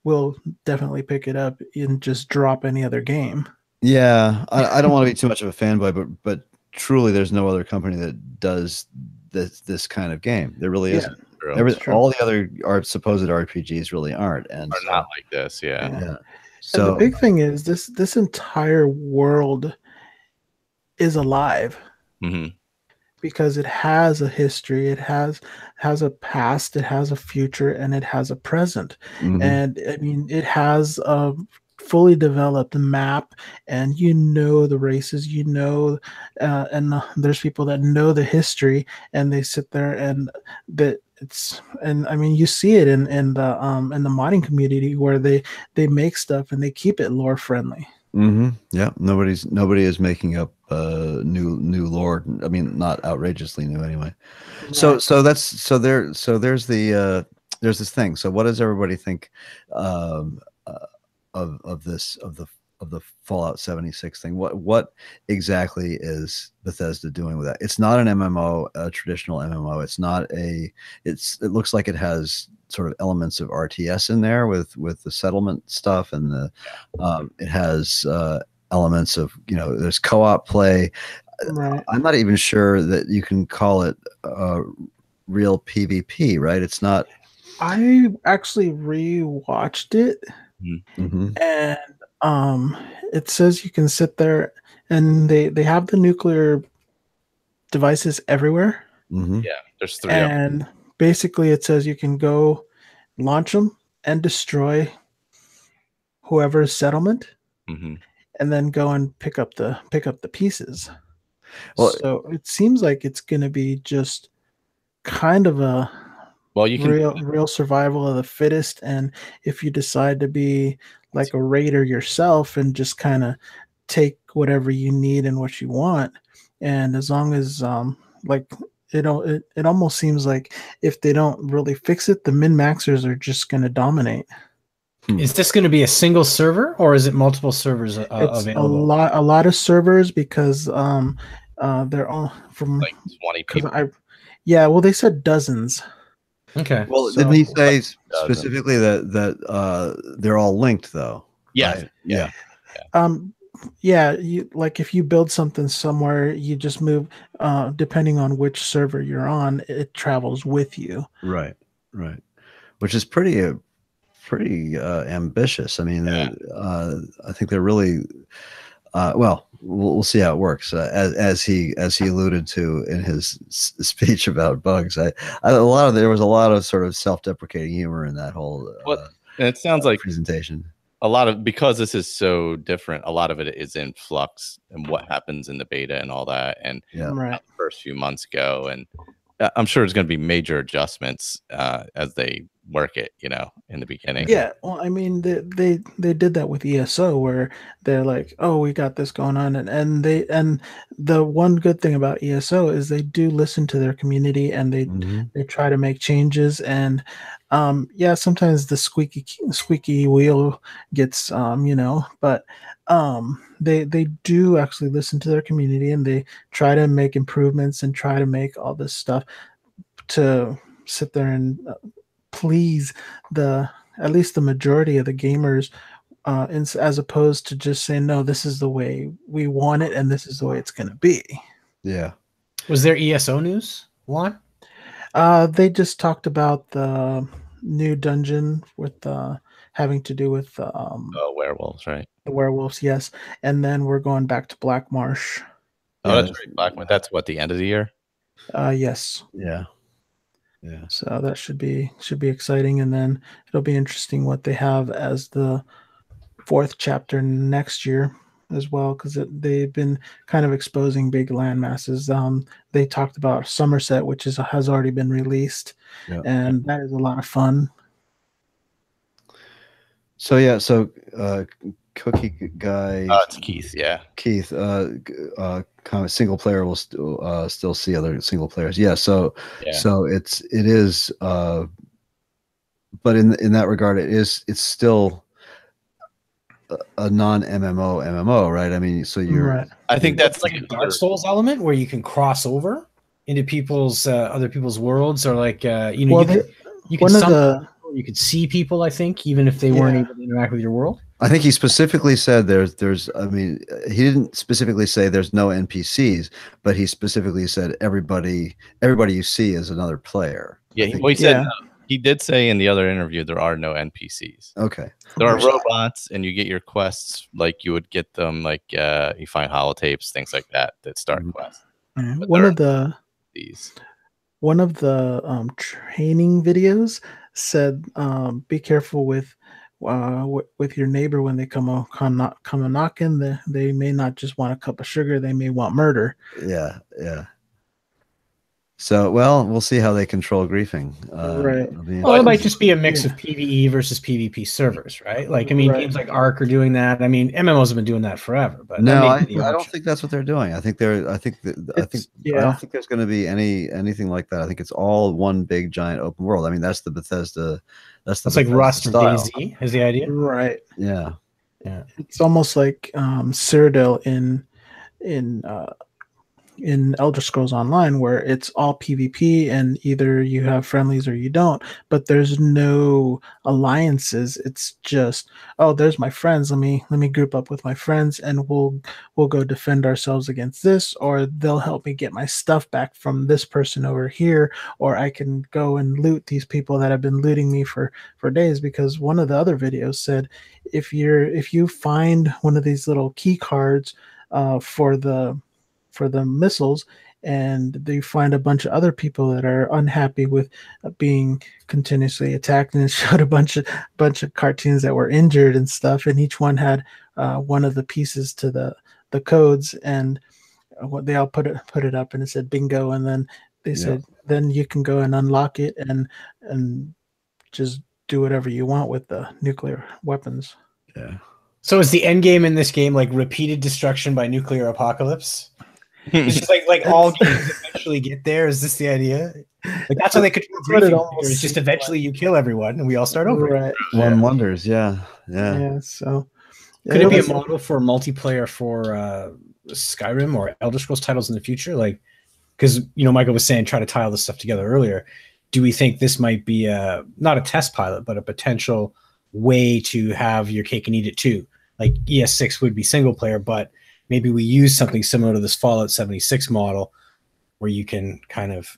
will definitely pick it up and just drop any other game. Yeah, I don't want to be too much of a fanboy, but truly, there's no other company that does this kind of game. There really isn't. All the other supposed RPGs really aren't, and are not like this. Yeah. So and the big thing is this entire world is alive, because it has a history, it has a past, it has a future, and it has a present. And I mean, it has a fully developed map, and you know the races, you know, and there's people that know the history, and they sit there and I mean, you see it in the modding community, where they make stuff and they keep it lore friendly. Yeah, nobody is making up new lore. I mean, not outrageously new anyway. Right. So there's this thing. So what does everybody think of the Fallout 76 thing? What exactly is Bethesda doing with that? It's not an MMO, a traditional MMO. It's not it looks like it has sort of elements of RTS in there with the settlement stuff, and it has elements of, you know, there's co-op play. Right. I'm not even sure that you can call it real PvP, right? It's not. I actually rewatched it, and it says you can sit there, and they have the nuclear devices everywhere. Yeah, there's 3 and basically it says you can go launch them and destroy whoever's settlement, and then go and pick up the pieces. Well, so it seems like it's going to be just kind of a real survival of the fittest. And if you decide to be like a raider yourself and just kind of take whatever you need and what you want, and as long as it almost seems like if they don't really fix it, the min-maxers are just going to dominate. Is this going to be a single server, or is it multiple servers available? A lot of servers, because they're all from like 20 people. Well, they said dozens. Okay. Well, didn't he say specifically that they're all linked though? Yeah. Right? Yeah. You, like, if you build something somewhere, you just move, depending on which server you're on, it travels with you. Right. Which is pretty ambitious. I mean, I think they're really we'll see how it works. As he alluded to in his speech about bugs, there was a lot of sort of self-deprecating humor in that whole and it sounds like presentation. A lot of, because this is so different, a lot of it is in flux, and what happens in the beta and all that, and right. the first few months go, and I'm sure there's going to be major adjustments as they work it, you know, in the beginning. Yeah, well, I mean, they did that with ESO, where they're like, oh, we got this going on, and the one good thing about ESO is they do listen to their community, and they try to make changes, and Yeah, sometimes the squeaky wheel gets but they do actually listen to their community, and they try to make improvements and try to make all this stuff to sit there and please the at least the majority of the gamers, as opposed to just saying, no, this is the way we want it and this is the way it's going to be. Yeah. Was there ESO news, Juan? They just talked about the new dungeon with having to do with werewolves, right? the werewolves, yes. And then we're going back to Black Marsh. Oh, Yeah, that's right. Blackman. That's what, the end of the year? Yes. Yeah. Yeah. So that should be exciting, and then it'll be interesting what they have as the 4th chapter next year as well, because they've been kind of exposing big land masses. They talked about Somerset, which has already been released, and that is a lot of fun. So yeah, Cookie Guy. It's Keith. Yeah, Keith. Single player will still see other single players. Yeah. So it is. But in that regard, it's still a non-MMO, right? I mean, so you're. Right. I think that's like a Dark Souls element where you can cross over into people's other people's worlds, or like you could see people. I think even if they weren't able to interact with your world. I think he specifically said there's. I mean, he didn't specifically say there's no NPCs, but he specifically said everybody you see is another player. Yeah, he said. He did say in the other interview there are no NPCs. Okay. There are robots, and you get your quests like you would get them, like you find holotapes, things like that start quests. One of the training videos said, be careful with your neighbor when they come a knocking. They may not just want a cup of sugar; they may want murder. Yeah, yeah. So, well, we'll see how they control griefing. Right. Well, it might just be a mix of PvE versus PvP servers, right? Like, I mean, games like Ark are doing that. I mean, MMOs have been doing that forever. But no, I don't think that's what they're doing. I don't think there's going to be anything like that. I think it's all one big giant open world. I mean, that's the Bethesda. That's like Rust or DayZ is the idea, right? Yeah, yeah. It's almost like Cyrodiil in Elder Scrolls Online, where it's all PvP and either you have friendlies or you don't, but there's no alliances. It's just, oh, there's my friends. Let me group up with my friends and we'll go defend ourselves against this, or they'll help me get my stuff back from this person over here, or I can go and loot these people that have been looting me for days. Because one of the other videos said if you find one of these little key cards for the missiles, and they find a bunch of other people that are unhappy with being continuously attacked, and it showed a bunch of cartoons that were injured and stuff, and each one had one of the pieces to the codes, and what they all put it up, and it said bingo, and then they said then you can go and unlock it and just do whatever you want with the nuclear weapons. Yeah. So is the end game in this game like repeated destruction by nuclear apocalypse? It's just like all games eventually get there. Is this the idea? Like that's how they could. It's just eventually you kill everyone and we all start over. Right. One wonders. Yeah. So could it be a model for multiplayer for Skyrim or Elder Scrolls titles in the future? Like, because Michael was saying try to tie all this stuff together earlier. Do we think this might be not a test pilot, but a potential way to have your cake and eat it too? Like ES6 would be single player, but maybe we use something similar to this Fallout 76 model where you can kind of.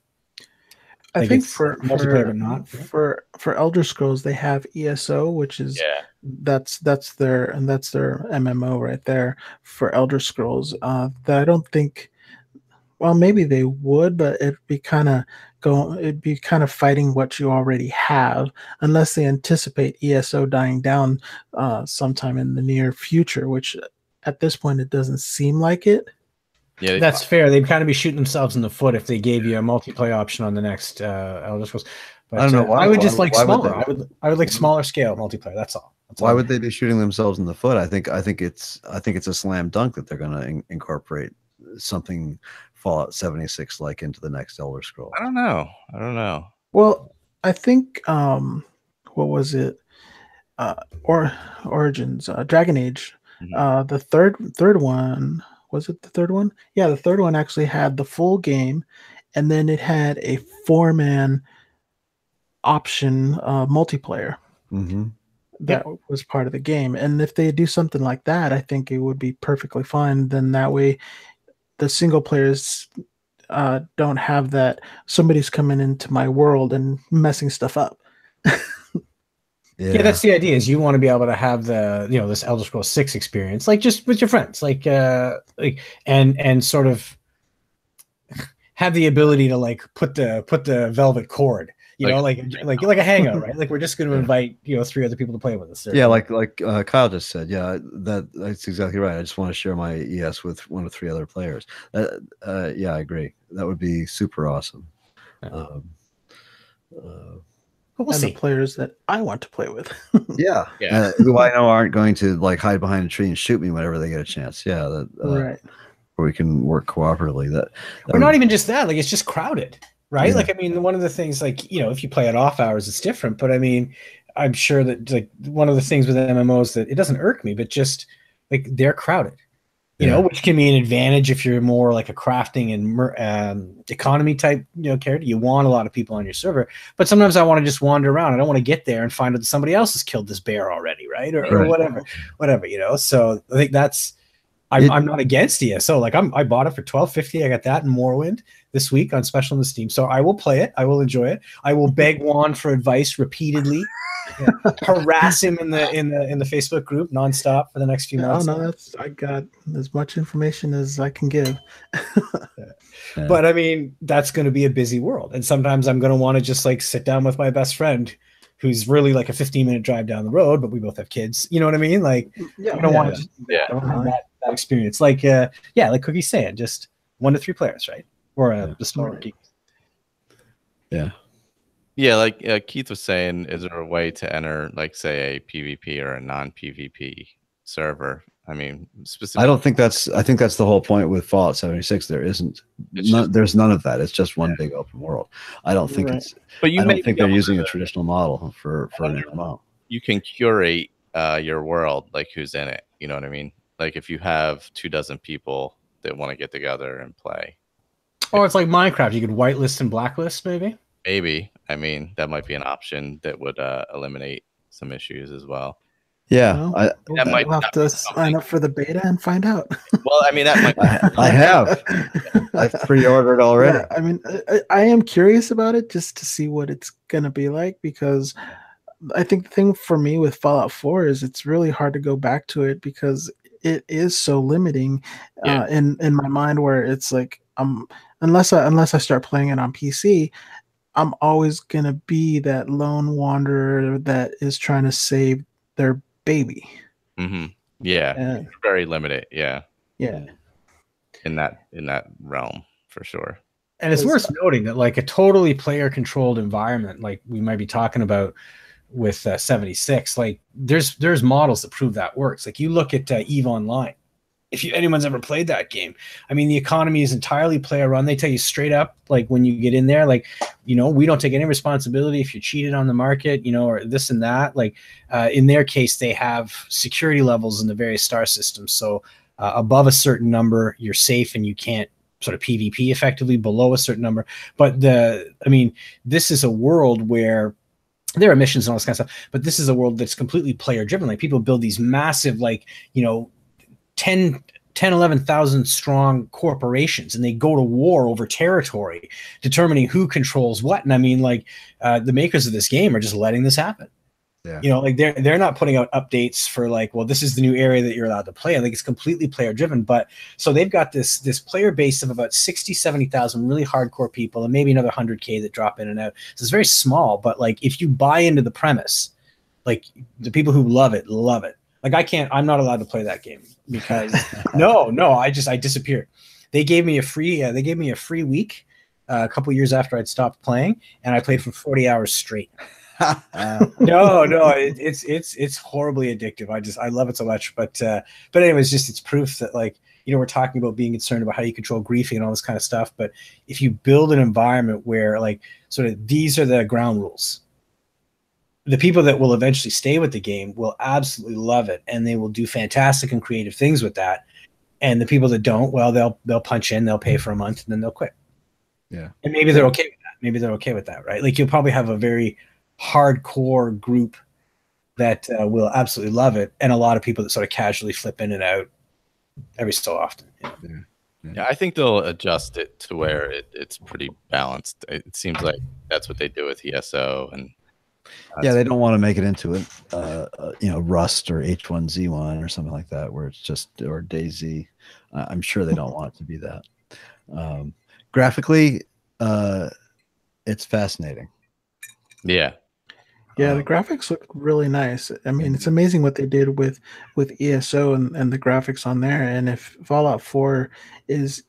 I think for multiplayer, but not for Elder Scrolls, they have ESO, which is that's their MMO right there for Elder Scrolls. That I don't think. Well, maybe they would, but it'd be kind of fighting what you already have, unless they anticipate ESO dying down sometime in the near future, which at this point it doesn't seem like it. Yeah, that's fair. They'd kind of be shooting themselves in the foot if they gave you a multiplayer option on the next Elder Scrolls. But I don't know why. I would just like smaller. I would like smaller scale multiplayer. That's all. Why would they be shooting themselves in the foot? I think it's a slam dunk that they're going to incorporate something Fallout 76 like into the next Elder Scroll. I don't know. Well, I think what was it? Or Origins, Dragon Age. Mhm. The third one, was it the third one? Yeah, the third one actually had the full game, and then it had a 4-man option multiplayer Mm-hmm. that was part of the game. And if they do something like that, I think it would be perfectly fine. Then that way, the single players don't have that somebody's coming into my world and messing stuff up. Yeah, that's the idea. Is you want to be able to have the this Elder Scrolls 6 experience, like just with your friends, like and sort of have the ability to like put the velvet cord, like a hangout, right? Like we're just going to invite 3 other people to play with us. Yeah, like Kyle just said. Yeah, that's exactly right. I just want to share my ES with 1 or 3 other players. Yeah, I agree. That would be super awesome. We'll see. The players that I want to play with. Yeah. Who I know aren't going to like hide behind a tree and shoot me whenever they get a chance. Yeah, right. Where we can work cooperatively. Or not even just that. Like it's just crowded, right? Yeah. Like I mean, one of the things, like if you play at off hours, it's different. But I mean, I'm sure that like one of the things with MMOs that it doesn't irk me, but just like they're crowded. Which can be an advantage if you're more like a crafting and economy type, character. You want a lot of people on your server, but sometimes I want to just wander around. I don't want to get there and find out that somebody else has killed this bear already, right? Or whatever. So I think I'm not against ESO. Like I bought it for $12.50. I got that in Morrowind this week on special in the Steam. So I will play it. I will enjoy it. I will beg Juan for advice repeatedly. Harass him in the Facebook group nonstop for the next few months. Oh no, I got as much information as I can give. But I mean, that's going to be a busy world, and sometimes I'm going to want to just like sit down with my best friend, who's really like a 15-minute drive down the road, but we both have kids. You know what I mean? Like, I don't want to have that experience. Like, like Cookie's saying, just 1 to 3 players, right? Or the story. Yeah. Yeah, like Keith was saying, is there a way to enter, like, say, a PvP or a non-PvP server? I mean, specifically, I think that's the whole point with Fallout 76. There isn't, there's none of that. It's just one big open world. I don't think it's. But I don't think they're using a traditional model for an MMO. You can curate your world, like who's in it. You know what I mean? Like if you have 24 people that want to get together and play. Oh, it's like Minecraft. You could whitelist and blacklist, maybe. Maybe. I mean, that might be an option that would eliminate some issues as well. Yeah, we'll have to sign up for the beta and find out. Well, I mean, that might. I have. I've pre-ordered already. Yeah, I mean, I am curious about it just to see what it's gonna be like, because I think the thing for me with Fallout 4 is it's really hard to go back to it because it is so limiting in my mind, where it's like unless I start playing it on PC, I'm always gonna be that lone wanderer that is trying to save their baby. Mm-hmm. Yeah, very limited. Yeah, in that realm for sure. And it's worth noting that like a totally player controlled environment, like we might be talking about with 76, like there's models that prove that works. Like you look at EVE Online. If anyone's ever played that game, I mean, the economy is entirely player run. They tell you straight up, like when you get in there, like, we don't take any responsibility if you cheated on the market, or this and that. Like in their case, they have security levels in the various star systems. So above a certain number, you're safe and you can't sort of PvP effectively. Below a certain number. But this is a world where there are missions and all this kind of stuff, but this is a world that's completely player driven. Like people build these massive, like, 11,000 strong corporations, and they go to war over territory, determining who controls what. And I mean, like, the makers of this game are just letting this happen. Yeah. Like they're not putting out updates for like, well, this is the new area that you're allowed to play. I think it's completely player driven. But so they've got this player base of about 60,000-70,000 really hardcore people, and maybe another 100K that drop in and out. So it's very small, but like if you buy into the premise, like the people who love it. Like I'm not allowed to play that game because I disappeared. They gave me a free week a couple years after I'd stopped playing, and I played for 40 hours straight. It's horribly addictive. I love it so much. But anyways, it's proof that like we're talking about being concerned about how you control griefing and all this kind of stuff. But if you build an environment where like sort of these are the ground rules, the people that will eventually stay with the game will absolutely love it, and they will do fantastic and creative things with that. And the people that don't, well, they'll punch in, they'll pay for a month, and then they'll quit. Yeah. And maybe they're okay with that. Maybe they're okay with that, right? Like you'll probably have a very hardcore group that will absolutely love it, and a lot of people that sort of casually flip in and out every so often. Yeah, I think they'll adjust it to where it's pretty balanced. It seems like that's what they do with ESO, and they don't want to make it into Rust or H1Z1 or something like that, where it's just, or DayZ. I'm sure they don't want it to be that. Graphically, it's fascinating. Yeah. Yeah, the graphics look really nice. I mean, it's amazing what they did with ESO and the graphics on there. And if Fallout 4 is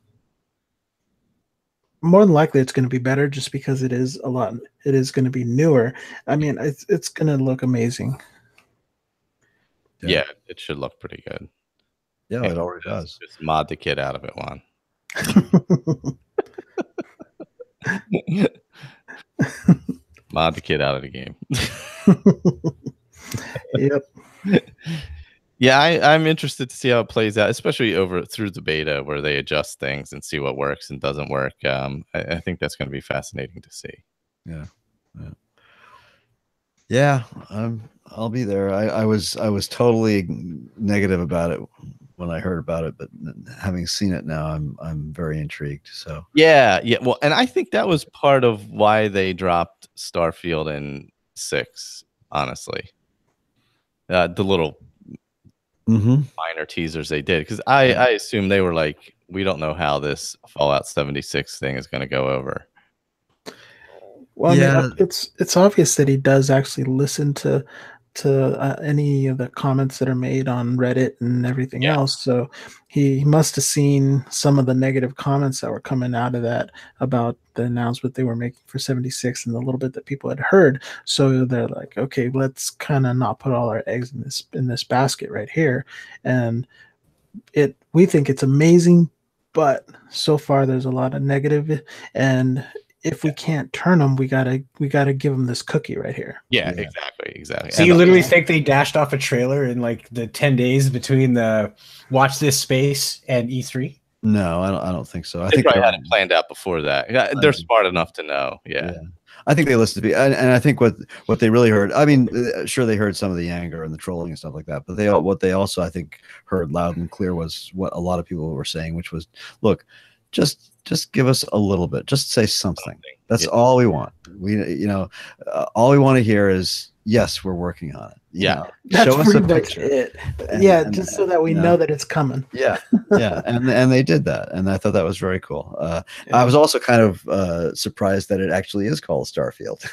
more than likely, it's going to be better just because it is going to be newer. I mean, it's going to look amazing. Yeah, it should look pretty good. Yeah, it already does. Just mod the kid out of it, Juan. Mod the kid out of the game. Yep. Yeah, I'm interested to see how it plays out, especially through the beta where they adjust things and see what works and doesn't work. I think that's going to be fascinating to see. Yeah. I'll be there. I was totally negative about it when I heard about it, but having seen it now, I'm very intrigued. So yeah. Well, and I think that was part of why they dropped Starfield in 6. Honestly, the little minor teasers they did, because I assume they were like, we don't know how this Fallout 76 thing is going to go over. Well, I mean, it's obvious that he does actually listen to any of the comments that are made on Reddit and everything else. So he must have seen some of the negative comments that were coming out of that about the announcement they were making for 76 and the little bit that people had heard. So they're like, okay, let's kind of not put all our eggs in this basket right here. And we think it's amazing, but so far there's a lot of negative, and if we can't turn them, we gotta give them this cookie right here. Yeah. Exactly. So you literally think they dashed off a trailer in like the 10 days between the Watch This Space and E3? No, I don't think so. I they think probably had it planned out before that. They're smart enough to know. Yeah. I think they listened to me, and I think what they really heard. I mean, sure, they heard some of the anger and the trolling and stuff like that, but what they also, I think, heard loud and clear was what a lot of people were saying, which was, look, just give us a little bit, just say something. That's all we want. All we want to hear is, yes, we're working on it. That's show us a pretty much picture. it. And just so that we know that it's coming. Yeah, and they did that, and I thought that was very cool. I was also kind of surprised that it actually is called Starfield.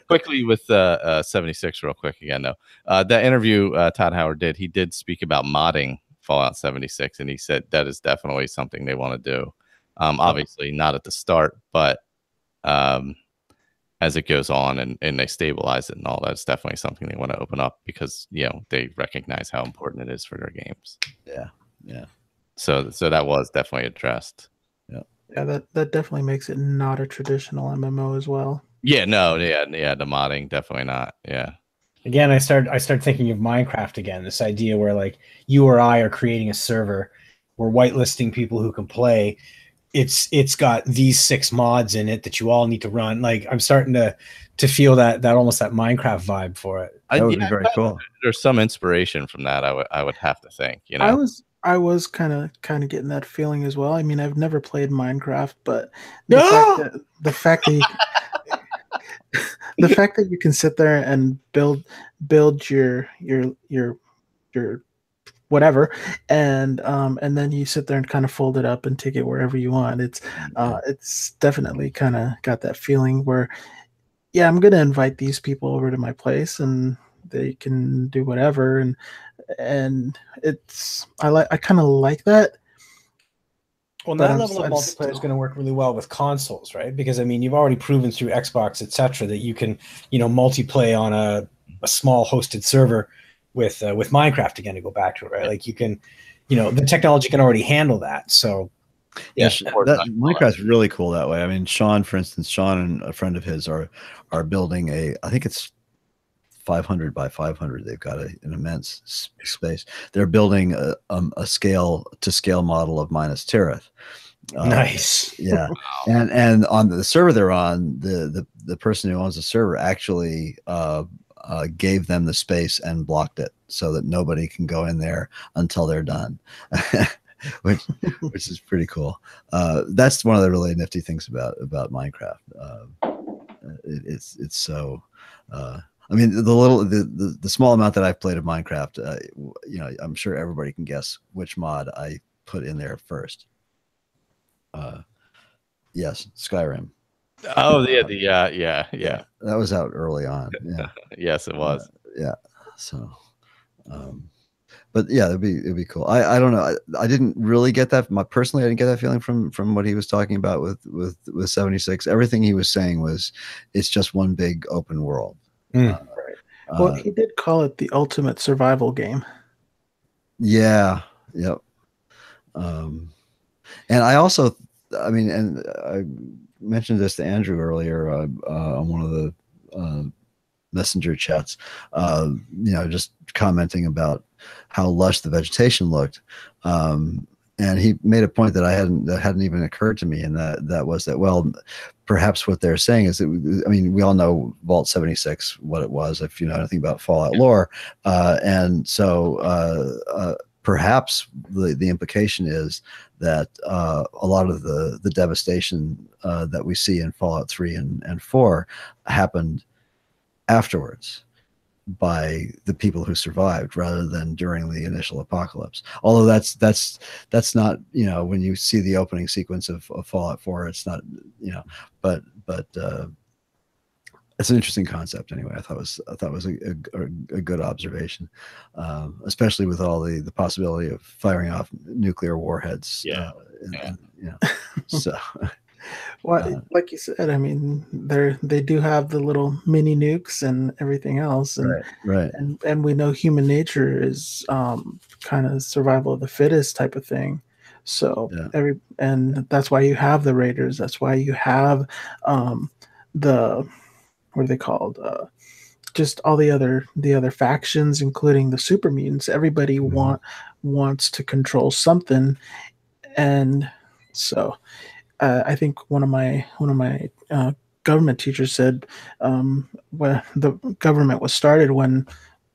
Quickly with 76 real quick again, though. That interview Todd Howard did, he did speak about modding Fallout 76, and he said that is definitely something they want to do. Obviously not at the start, but as it goes on and they stabilize it and all, that's definitely something they want to open up, because they recognize how important it is for their games. Yeah. So that was definitely addressed. Yeah, that definitely makes it not a traditional MMO as well. The modding definitely not. Yeah. Again, I start thinking of Minecraft again. This idea where like you or I are creating a server, we're whitelisting people who can play. It's got these 6 mods in it that you all need to run. Like I'm starting to feel that almost that Minecraft vibe for it. That would be very cool. There's some inspiration from that. I would have to think. I was kind of getting that feeling as well. I mean, I've never played Minecraft, but the fact that you can sit there and build your whatever, and then you sit there and kind of fold it up and take it wherever you want. It's definitely kind of got that feeling where, I'm gonna invite these people over to my place and they can do whatever, and I kind of like that. Well, that level of multiplayer is going to work really well with consoles, right? Because I mean, you've already proven through Xbox, etc., that you can, multiplay on a small hosted server with Minecraft, again, to go back to it, right? Like you can the technology can already handle that. So yeah, Minecraft's really cool that way. I mean, Sean, for instance, Sean and a friend of his are building I think it's 500 by 500. They've got an immense space. They're building a scale to scale model of Minas Tirith. Nice. Yeah. And on the server they're on, the person who owns the server actually gave them the space and blocked it so that nobody can go in there until they're done. which is pretty cool. That's one of the really nifty things about Minecraft. It's so I mean, the small amount that I've played of Minecraft, I'm sure everybody can guess which mod I put in there first. Yes, Skyrim. Oh yeah. That was out early on. Yeah. Yes, it was. Yeah. So, but yeah, it'd be cool. I don't know. I didn't really get that. Personally, I didn't get that feeling from what he was talking about with 76. Everything he was saying was, it's just one big open world. Right. Well, he did call it the ultimate survival game. Yeah. Yep. And I also, I mean, and I mentioned this to Andrew earlier on one of the messenger chats, just commenting about how lush the vegetation looked. And he made a point that hadn't even occurred to me, and that was that, well, perhaps what they're saying is that, I mean, we all know Vault 76, what it was, if you know anything about Fallout lore. And so perhaps the implication is that a lot of the devastation that we see in Fallout 3 and 4 happened afterwards by the people who survived rather than during the initial apocalypse. Although that's not, when you see the opening sequence of Fallout 4, it's not, but it's an interesting concept anyway. I thought it was a good observation, especially with all the possibility of firing off nuclear warheads. Yeah. So. Well, like you said, I mean, they do have the little mini nukes and everything else, and right. And we know human nature is kind of survival of the fittest type of thing. So and that's why you have the raiders. That's why you have the, what are they called? Just all the other factions, including the super mutants. Everybody wants to control something, and so. I think one of my government teachers said, when the government was started when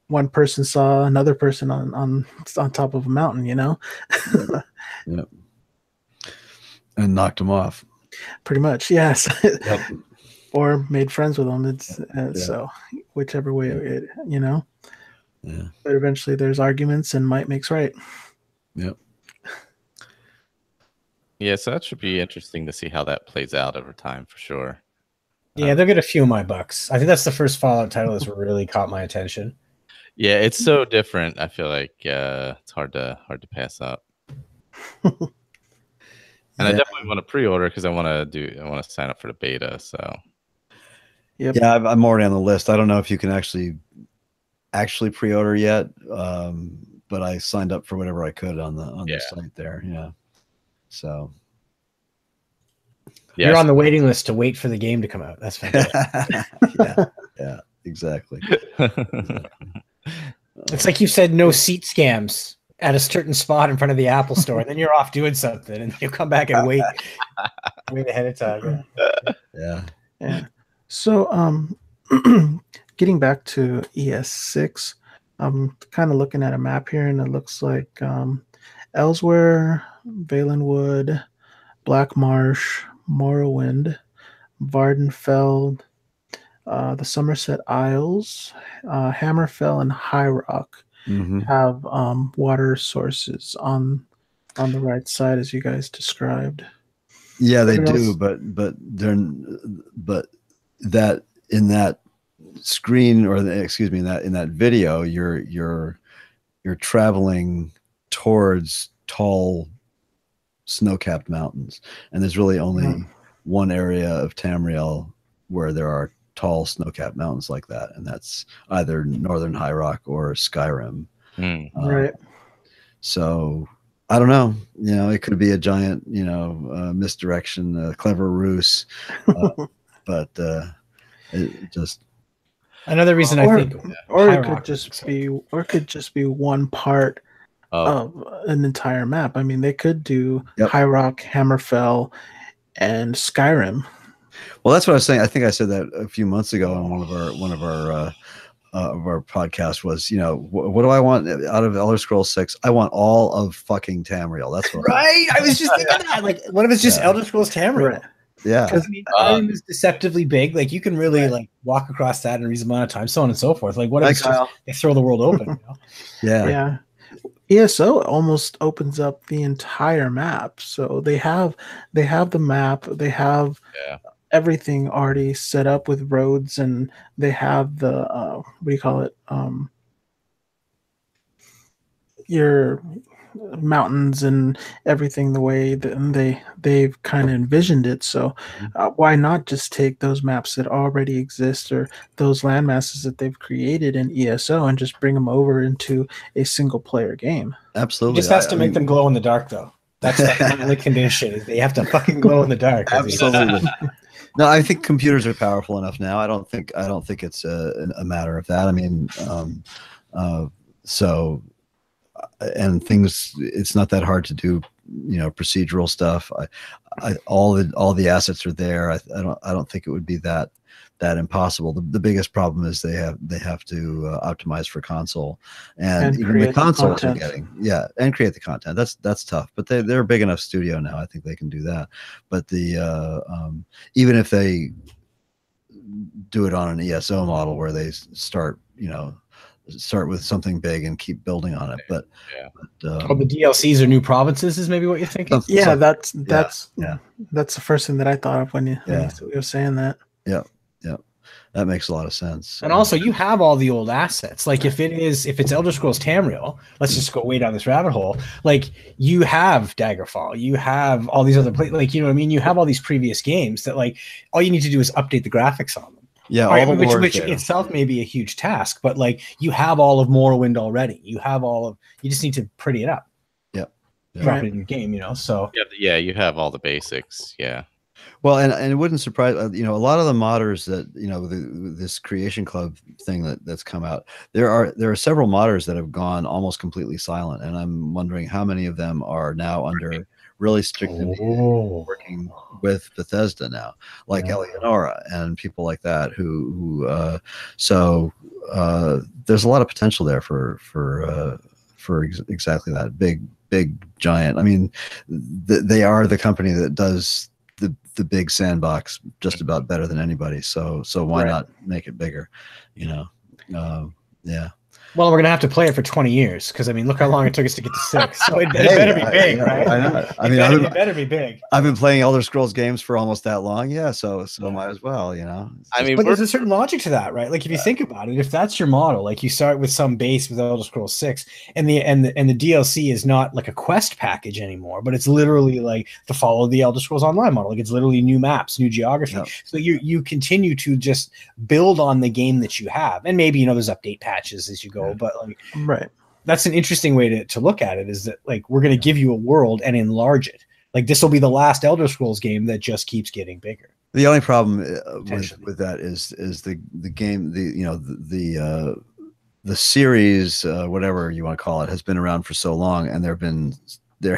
one person saw another person on top of a mountain, Yep. And knocked him off. Pretty much, yes. Yep. Or made friends with them. It's so whichever way it, Yeah. But eventually, there's arguments, and might makes right. Yep. Yeah, so that should be interesting to see how that plays out over time, for sure. Yeah, they'll get a few of my bucks. I think that's the first Fallout title that's really caught my attention. Yeah, it's so different. I feel like it's hard to pass up. And I definitely want to pre-order because I want to sign up for the beta. So. Yep. Yeah, I'm already on the list. I don't know if you can actually pre-order yet, but I signed up for whatever I could on the site there. Yeah. So you're on the waiting list to wait for the game to come out. That's fantastic. yeah, exactly. It's like you said, no seat scams at a certain spot in front of the Apple Store, and then you're off doing something, and you come back and wait ahead of time. Yeah. So, getting back to ES6, I'm kind of looking at a map here, and it looks like Elsewhere, Valenwood, Black Marsh, Morrowind, Vardenfeld, the Somerset Isles, Hammerfell, and High Rock have water sources on the right side, as you guys described. Yeah, they do, but that in that screen, or in that video, you're traveling towards tall snow-capped mountains, and there's really only one area of Tamriel where there are tall snow-capped mountains like that, and that's either Northern High Rock or Skyrim. Right. So I don't know. You know, it could be a giant, you know, misdirection, a clever ruse, but it just. Another reason I think, or High it could Rock- just be, one part of an entire map. I mean, they could do Yep. High Rock, Hammerfell, and Skyrim. Well, that's what I was saying. I think I said that a few months ago on one of our podcasts. Was, you know, what do I want out of Elder Scrolls 6? I want all of fucking Tamriel. That's what. right. I was just thinking that. Like, what if it's just Elder Scrolls Tamriel? Right. Yeah. Because I mean, Skyrim is deceptively big. Like, you can really like walk across that in a reasonable amount of time, so on and so forth. Like, what if it's just, they throw the world open? You know? Yeah. ESO almost opens up the entire map. So they have the map, they have everything already set up with roads, and they have the what do you call it? Your mountains and everything the way that they've kind of envisioned it. So why not just take those maps that already exist, or those land masses that they've created in ESO, and just bring them over into a single player game? Absolutely. It just has to make them glow in the dark, though. That's the only condition, is they have to fucking glow in the dark. Absolutely. No, I think computers are powerful enough now. I don't think it's a matter of that. I mean, so. And things, it's not that hard to do, you know, procedural stuff. All the assets are there. I don't think it would be that impossible. The biggest problem is they have to optimize for console, and even the consoles are getting and create the content. That's tough, but they're a big enough studio now. I think they can do that. But even if they do it on an ESO model where they start with something big and keep building on it, but the DLCs are new provinces is maybe what you're thinking. That's the first thing that I thought of when you were saying that. That makes a lot of sense. And also, you have all the old assets. Like, if it's Elder Scrolls Tamriel, let's just go way down this rabbit hole. Like, you have Daggerfall, you have all these other like, you know what I mean? You have all these previous games that, like, all you need to do is update the graphics on them. Yeah, which itself may be a huge task, but like, you have all of Morrowind already. You just need to pretty it up. Drop it in your game, you know. So you have all the basics. Yeah. Well, and it wouldn't surprise a lot of the modders that this Creation Club thing that's come out. There are several modders that have gone almost completely silent, and I'm wondering how many of them are now under really strict working with Bethesda now, like Eleonora and people like that. So there's a lot of potential there for exactly that big giant. I mean, they are the company that does the big sandbox just about better than anybody. So why not make it bigger? Well, we're gonna have to play it for 20 years, because I mean, look how long it took us to get to 6. So it better be big, right? I know. I mean, it better be big. I've been playing Elder Scrolls games for almost that long. So might as well, I mean, but there's a certain logic to that, right? Like, if you think about it, if that's your model, like, you start with some base with Elder Scrolls 6, and the DLC is not like a quest package anymore, but it's literally like to follow the Elder Scrolls Online model. Like, it's literally new maps, new geography. Yep. So you continue to just build on the game that you have, and maybe there's update patches as you go. But like, that's an interesting way to look at it, is that, like, we're going to give you a world and enlarge it. Like, this will be the last Elder Scrolls game that just keeps getting bigger. The only problem with that is the game, the series, whatever you want to call it, has been around for so long, and there have been there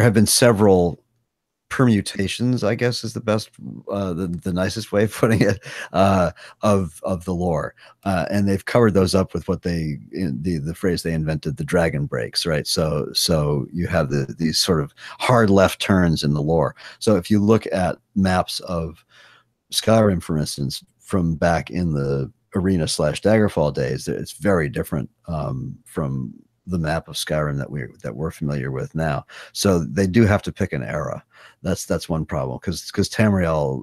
have been several permutations, I guess is the best, the nicest way of putting it, of the lore, and they've covered those up with what the phrase they invented, the dragon breaks, right? So you have these sort of hard left turns in the lore. So if you look at maps of Skyrim, for instance, from back in the Arena / Daggerfall days, it's very different from the map of Skyrim that we're familiar with now. So they do have to pick an era. That's one problem, because Tamriel,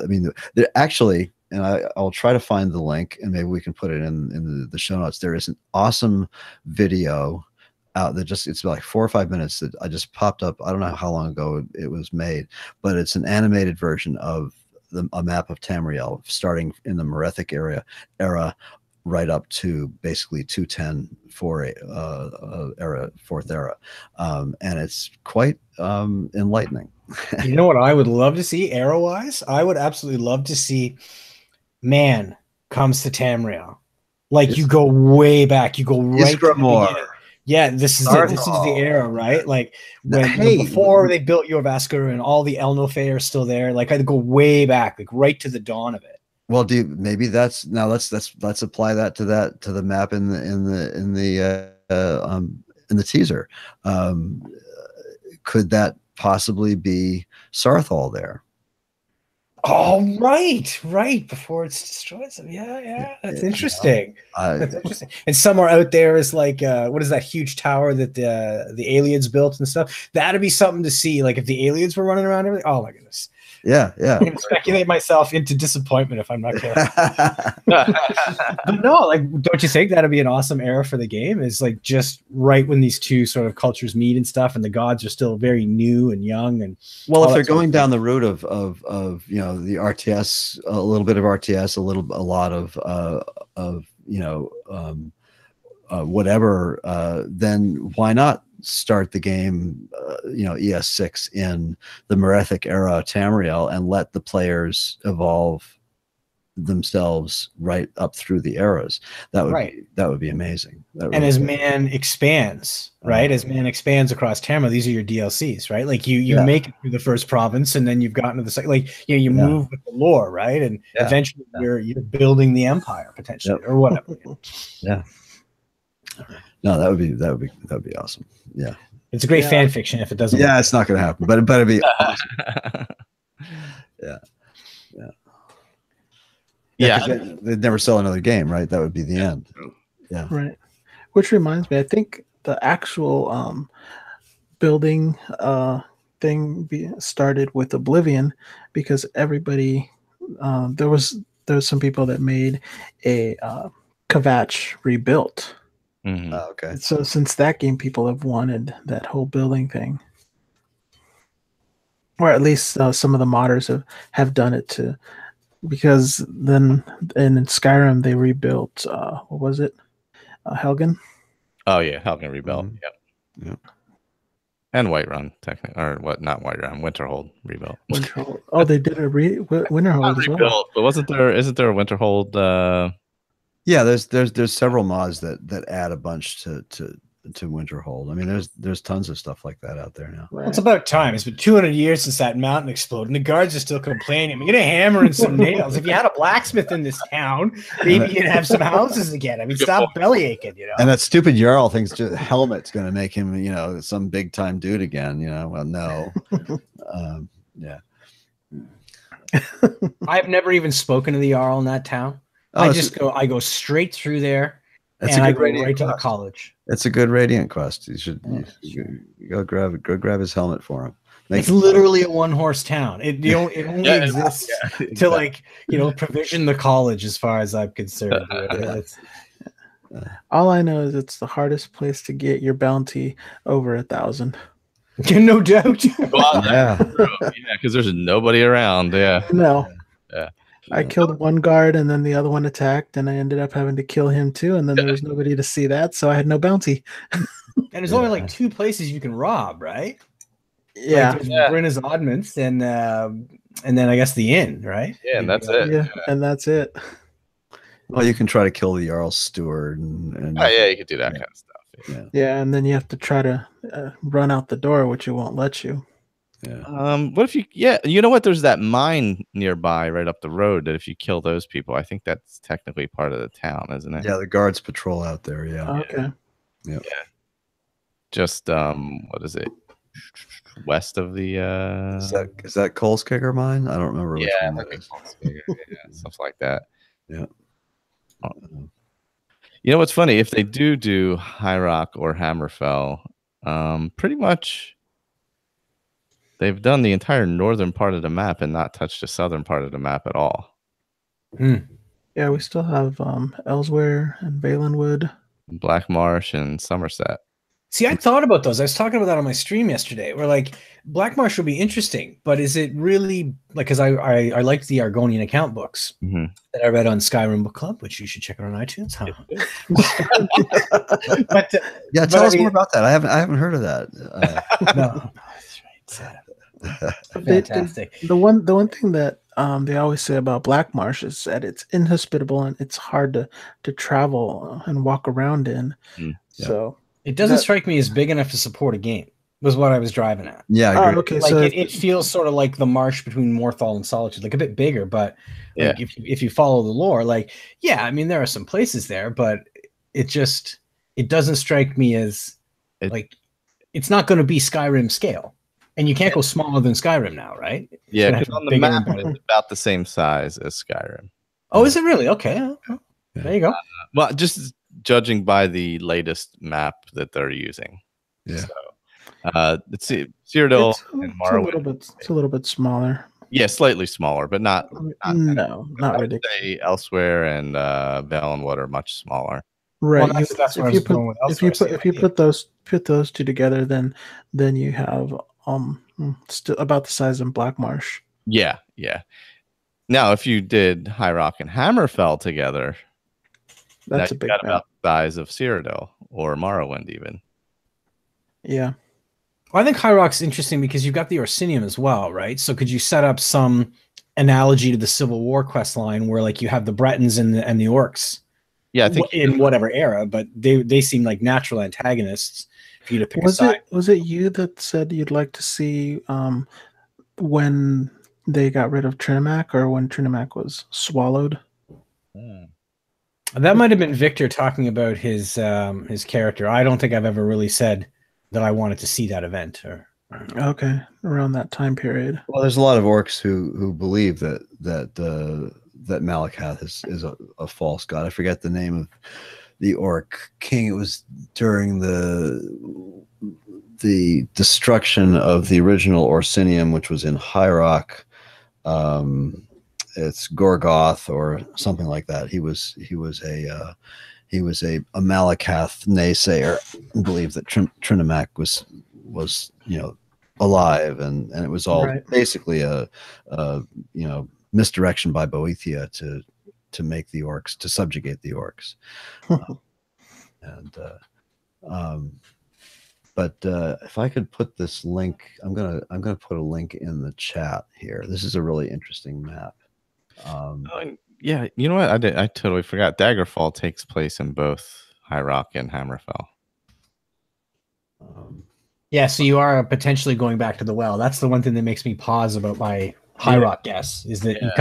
I mean, they're actually, and I'll try to find the link, and maybe we can put it in the show notes. There is an awesome video out that it's like 4 or 5 minutes that I just popped up. I don't know how long ago it was made, but it's an animated version of a map of Tamriel starting in the Merethic era, right up to basically 210 for era, fourth era, and it's quite enlightening. You know what I would love to see arrow wise? I would absolutely love to see man comes to Tamriel. Like you go way back, you go right to the beginning. Yeah, this is the era, right? Like when before they built Jorrvaskr and all the Elnofae are still there. Like I'd go way back, like right to the dawn of it. Well, maybe let's apply that to the map in the teaser. Could that possibly be Sarthal there? Oh, right. Before it's destroyed. Yeah. That's interesting. That's interesting. And somewhere out there is like, what is that huge tower that the aliens built and stuff? That'd be something to see. Like if the aliens were running around everything. Oh my goodness. Yeah. I can speculate myself into disappointment if I'm not careful. But no, like, don't you think that'd be an awesome era for the game? Is like just right when these two sort of cultures meet and stuff, and the gods are still very new and young. And well, if they're going down the route of the RTS, a little bit of RTS, a lot of whatever, then why not start the game, ES6 in the Merethic era Tamriel and let the players evolve themselves right up through the eras. That would be amazing. As man expands, right? As man expands across Tamriel, these are your DLCs, right? Like you make it through the first province, and then you've gotten to the second. Like you move with the lore, right? And eventually you're building the empire potentially, or whatever. Yeah. No, that would be awesome. Yeah, it's a great fan fiction if it doesn't. Yeah, it's not going to happen, but it'd be awesome. Yeah. They'd never sell another game, right? That would be the end. Yeah, right. Which reminds me, I think the actual building thing started with Oblivion because everybody there was some people that made a Kvatch rebuilt. Mm-hmm. Okay. So since that game, people have wanted that whole building thing, or at least some of the modders have done it too, because then in Skyrim they rebuilt what was it, Helgen? Oh yeah, Helgen rebuilt. Mm-hmm. Yep. And Whiterun, technically, or what? Not Whiterun, Winterhold rebuilt. Winterhold. Oh, they did a Winterhold as well. But isn't there a Winterhold? Yeah, there's several mods that add a bunch to Winterhold. I mean, there's tons of stuff like that out there now. Well, it's about time. It's been 200 years since that mountain exploded, and the guards are still complaining. We get a hammer and some nails. If you had a blacksmith in this town, maybe you'd have some houses again. I mean, stop belly aching, And that stupid Jarl thinks helmet's going to make him, some big time dude again. Well, no. Yeah. I've never even spoken to the Jarl in that town. I go straight through there, and I go right to the college. It's a good Radiant quest. You should go grab his helmet for him. It's literally a one-horse town. It only exists to provision the college, as far as I'm concerned. All I know is it's the hardest place to get your bounty over 1,000. No doubt. Yeah, because there's nobody around. Yeah. No. Yeah. I killed one guard and then the other one attacked, and I ended up having to kill him too. And then there was nobody to see that, so I had no bounty. And there's only like 2 places you can rob, right? Yeah. Like Brenna's Oddments and then I guess the inn, right? Yeah, and that's it. Yeah, and that's it. Well, you can try to kill the Jarl's steward and you could do that kind of stuff. Yeah, and then you have to try to run out the door, which it won't let you. Yeah. What if you know what? There's that mine nearby right up the road that if you kill those people, I think that's technically part of the town, isn't it? Yeah, the guards patrol out there. Yeah. Okay. Yeah. Just what is it? West of the is that Cole's Kicker mine? I don't remember. Which one like stuff like that. Yeah. You know what's funny? If they do High Rock or Hammerfell, pretty much they've done the entire northern part of the map and not touched the southern part of the map at all. Yeah, we still have Elsewhere and Valenwood, Black Marsh and Somerset. See, I thought about those. I was talking about that on my stream yesterday. Where like Black Marsh will be interesting, but is it really like? Because I liked the Argonian account books that I read on Skyrim Book Club, which you should check out on iTunes. But yeah, tell us more about that. I haven't heard of that. No, that's right. Fantastic. The one thing that they always say about Black Marsh is that it's inhospitable and it's hard to travel and walk around in. So it doesn't strike me as big enough to support a game. Was what I was driving at. Yeah, I agree. Okay, like so it feels sort of like the marsh between Morthal and Solitude, like a bit bigger, but like if you follow the lore, like I mean there are some places there, but it doesn't strike me as like it's not going to be Skyrim scale, and you can't go smaller than Skyrim now, right? Yeah, because on the map it's about the same size as Skyrim. Oh, is it really? Okay, there you go. Well, just judging by the latest map that they're using. Yeah. So, let's see, Cyrodiil and Morrowind. It's a little bit smaller. Yeah, slightly smaller, but not not ridiculous. Say Elsewhere and Vale and Wood are much smaller. Right. Well, that's where if you put those two together, then you have still about the size of Black Marsh. Yeah. Now, if you did High Rock and Hammerfell together, that's a big map. About the size of Cyrodiil or Morrowind, even. Yeah. Well, I think High Rock's interesting because you've got the Orsinium as well, right? So could you set up some analogy to the Civil War quest line where like you have the Bretons and the Orcs? Yeah, I think in whatever era, but they seem like natural antagonists for you to pick a side. Was it you that said you'd like to see when they got rid of Trinimac or when Trinimac was swallowed? That might have been Victor talking about his character. I don't think I've ever really said that I wanted to see that event okay, around that time period. Well, there's a lot of orcs who believe that Malakath is a false god. I forget the name of the orc king. It was during the destruction of the original Orsinium, which was in High Rock. It's Gorgoth or something like that. He was a Malakath naysayer, believed that Trinimac was alive, and it was all basically a misdirection by Boethia to make the orcs, to subjugate the orcs. But if I could put this link, I'm gonna put a link in the chat here. This is a really interesting map. Yeah, you know what? I totally forgot. Daggerfall takes place in both High Rock and Hammerfell. Yeah, so you are potentially going back to the well. That's the one thing that makes me pause about my High Rock guess, is that you've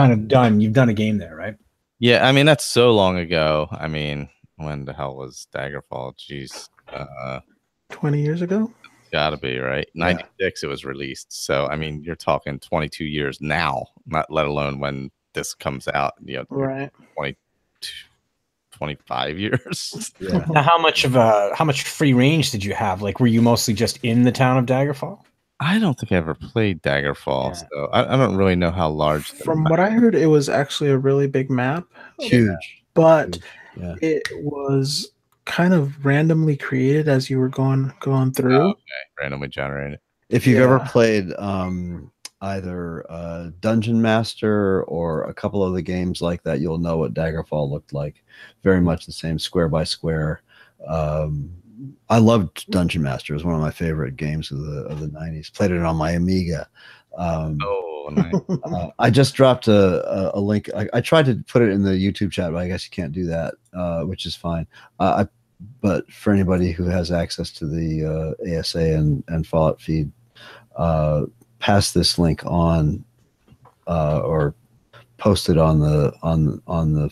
done a game there, right? Yeah, I mean that's so long ago. I mean, when the hell was Daggerfall? Jeez, 20 years ago. Gotta be right. 96 it was released. So I mean, you're talking 22 years now, not let alone when this comes out. Right. 25 years. Yeah. Now, how much free range did you have? Like, were you mostly just in the town of Daggerfall? I don't think I ever played Daggerfall, so I don't really know how large. From what I heard, it was actually a really big map. Huge. But it was kind of randomly created as you were going through. Oh, okay. Randomly generated. If you've ever played either Dungeon Master or a couple of the games like that, you'll know what Daggerfall looked like. Very much the same, square by square. I loved Dungeon Master. It was one of my favorite games of the 90s. Played it on my Amiga. Nice. I just dropped a link. I tried to put it in the YouTube chat, but I guess you can't do that, which is fine. But for anybody who has access to the ASA and Fallout feed, pass this link on or post it on the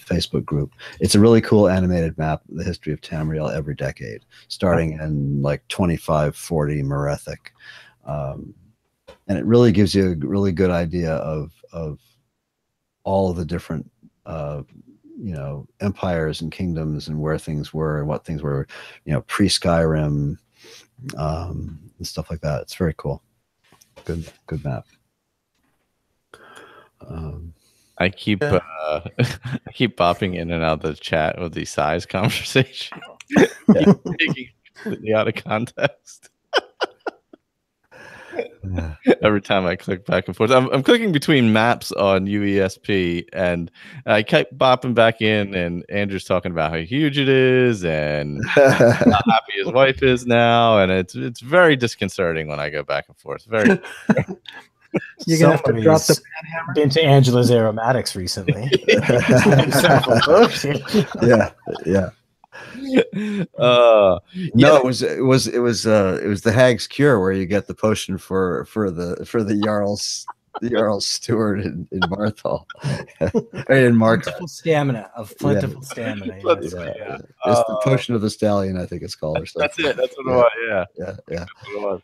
Facebook group. It's a really cool animated map of the history of Tamriel every decade, starting in like 2540 Merethic. And it really gives you a really good idea of all of the different empires and kingdoms and where things were and what things were, pre-Skyrim and stuff like that. It's very cool. Good map. I keep popping in and out of the chat with the size conversation. Taking completely out of context. Every time I click back and forth, I'm clicking between maps on UESP, and I kept bopping back in, and Andrew's talking about how huge it is and how happy his wife is now, and it's very disconcerting when I go back and forth. Very. You're gonna have to drop the hammer. Been to Angela's Aromatics recently. Yeah. No, it was the Hag's Cure, where you get the potion for the Jarl's steward in Marthal. In Mark. Plentiful stamina. Stamina. It's the potion of the stallion, I think it's called, or something. That's it. That's what it was. Yeah. Yeah. That's what it was.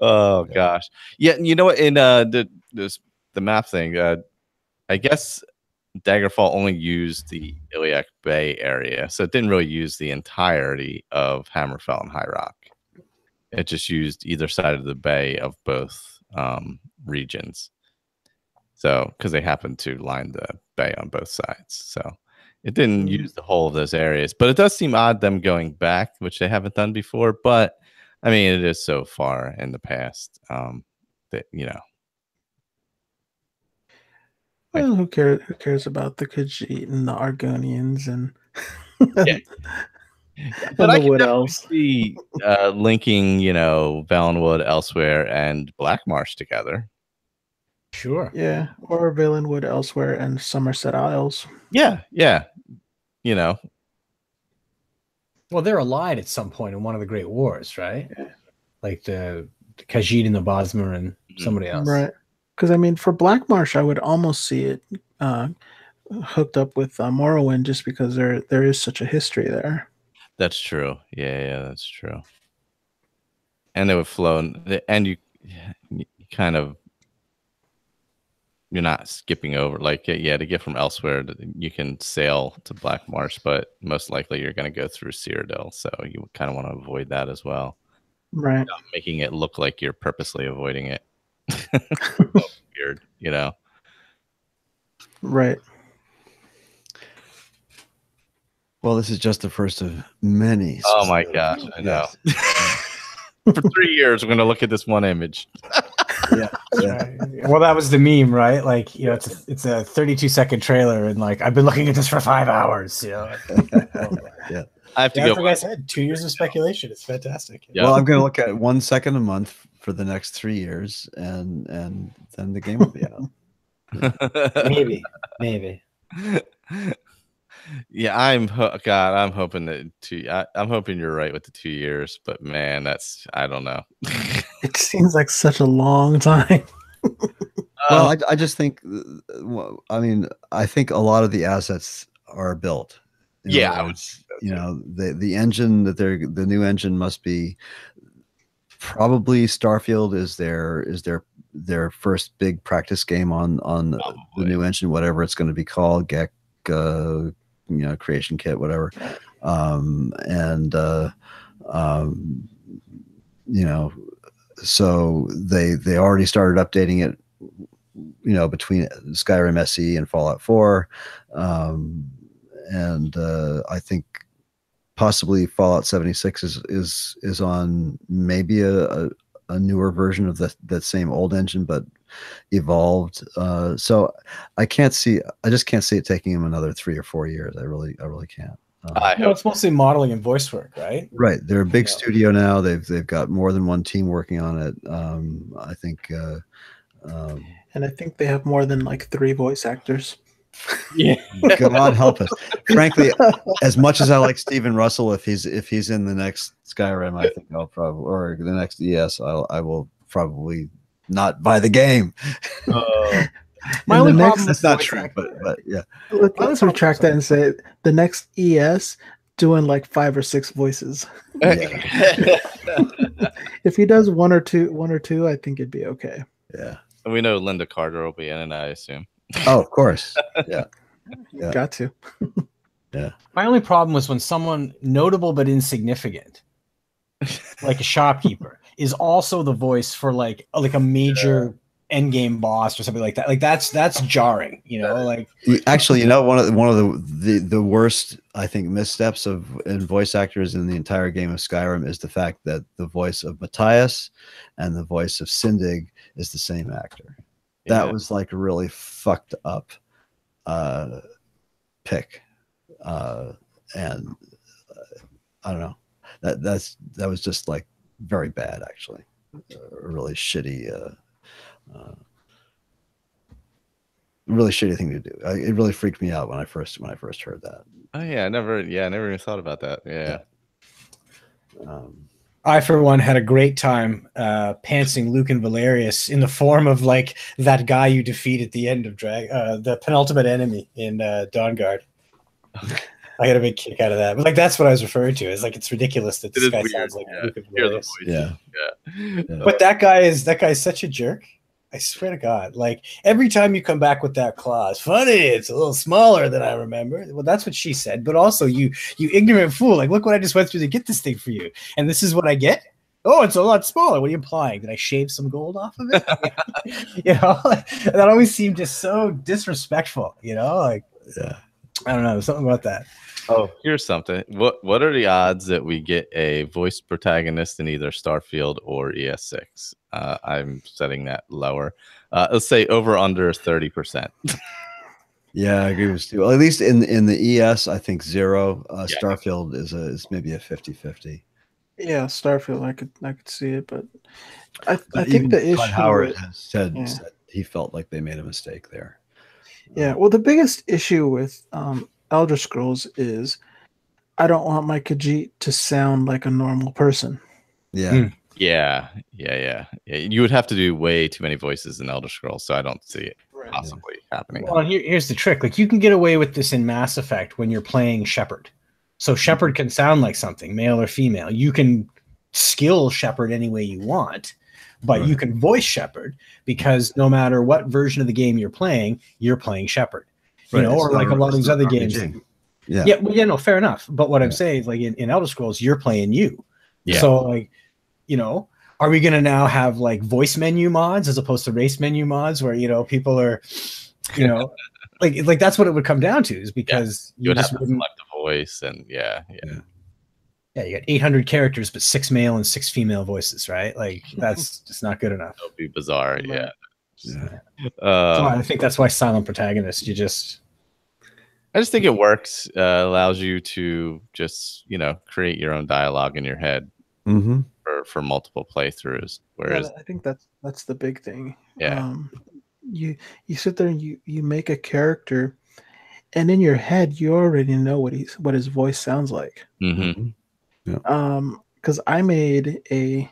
Oh gosh. Yeah. You know what? In the map thing, I guess Daggerfall only used the Iliac Bay area, so it didn't really use the entirety of Hammerfell and High Rock. It just used either side of the bay of both regions. So, because they happened to line the bay on both sides, so it didn't use the whole of those areas. But it does seem odd them going back, which they haven't done before. But I mean, it is so far in the past that Well, who cares? Who cares about the Khajiit and the Argonians and yeah. But I would else see linking, Valenwood, Elsewhere, and Blackmarsh together. Sure. Yeah, or Valenwood, Elsewhere, and Somerset Isles. Yeah. Well, they're allied at some point in one of the Great Wars, right? Yeah. Like the Khajiit and the Bosmer and somebody else, right? Because I mean, for Blackmarsh, I would almost see it hooked up with Morrowind, just because there is such a history there. That's true. Yeah, that's true. And they would flow, and you kind of, you're not skipping over, to get from Elsewhere, you can sail to Blackmarsh, but most likely you're going to go through Cyrodiil, so you kind of want to avoid that as well, right? Without making it look like you're purposely avoiding it. Weird, Right. Well, this is just the first of many. Oh my gosh, I know. For 3 years, we're going to look at this one image. Yeah. Well, that was the meme, right? Like, it's a 32-second trailer, and like, I've been looking at this for 5 hours. Yeah. I have to go. Like I said, 2 years of speculation. It's fantastic. Yeah. Well, I'm going to look at 1 second a month for the next 3 years, and then the game will be out. Maybe. Yeah, I'm hoping that I'm hoping you're right with the 2 years, but man, I don't know. It seems like such a long time. Well, I just think, I think a lot of the assets are built. The engine the new engine must be, probably Starfield is their first big practice game on the new engine, whatever it's going to be called, GEC, creation kit, whatever. So they already started updating it, between Skyrim SE and Fallout 4. I think possibly Fallout 76 is on maybe a newer version of that same old engine, but evolved. So I just can't see it taking him another 3 or 4 years. I really can't. It's mostly modeling and voice work, right? Right. They're a big studio now. They've got more than one team working on it. I think. And I think they have more than 3 voice actors. Yeah. God help us. Frankly, as much as I like Stephen Russell, if he's in the next Skyrim, I think I'll probably, or the next ES, I will probably not buy the game. My only problem that's not true, but yeah. Let's retract that and say the next ES doing 5 or 6 voices. Yeah. If he does one or two, I think it'd be okay. Yeah. And we know Linda Carter will be in it, I assume. Oh, of course. Yeah. Got to. Yeah. My only problem was when someone notable but insignificant, like a shopkeeper, is also the voice for like a major end game boss or something like that. Like that's jarring, you know. Like actually, you know, one of the worst, I think, missteps in voice actors in the entire game of Skyrim is the fact that the voice of Matthias and the voice of Sindig is the same actor. Yeah. That was like a really fucked up pick, and I don't know. That was just like very bad, actually. A really shitty, really shitty thing to do. It really freaked me out when I first heard that. Oh yeah, I never even thought about that. Yeah. I, for one, had a great time pantsing Luke and Valerius in the form of like that guy you defeat at the end of the penultimate enemy in Dawnguard. I got a big kick out of that. But like that's what I was referring to. It's like it's ridiculous that this guy sounds like Luke and Valerius. Yeah. But that guy is such a jerk. I swear to God. Like every time you come back with that clause, funny, it's a little smaller than I remember. Well, that's what she said. But also you ignorant fool. Like, look what I just went through to get this thing for you. And this is what I get? Oh, it's a lot smaller. What are you implying? Did I shave some gold off of it? You know, that always seemed just so disrespectful, you know? Like, yeah. I don't know, something about that. Oh, here's something. What are the odds that we get a voice protagonist in either Starfield or ES6? I'm setting that lower. Let's say over under 30%. Yeah, I agree with Stu. Well, at least in the ES, I think 0. Starfield is maybe a 50-50. Yeah, Starfield, I could see it, but I think the issue Howard has said he felt like they made a mistake there. Yeah, well, the biggest issue with Elder Scrolls is I don't want my Khajiit to sound like a normal person. Yeah. Yeah. You would have to do way too many voices in Elder Scrolls, so I don't see it possibly happening. Well, here's the trick. Like you can get away with this in Mass Effect when you're playing Shepard. So Shepard can sound like something, male or female. You can skill Shepard any way you want, but you can voice Shepard because no matter what version of the game you're playing Shepard. You know, or like a lot of these other games. No, fair enough. But what I'm saying is, like in Elder Scrolls, you're playing you. Yeah. So, like, you know, are we going to now have like voice menu mods as opposed to race menu mods, where you know people are, you know, like that's what it would come down to, is because you would have to select a voice, and yeah. You got 800 characters, but 6 male and 6 female voices, right? Like that's just not good enough. That would be bizarre. Yeah. So I think that's why silent protagonist. I just think it works. Allows you to just create your own dialogue in your head for multiple playthroughs. Whereas I think that's the big thing. Yeah, you sit there and you make a character, and in your head you already know what his voice sounds like. Mm-hmm. Yeah. Because I made a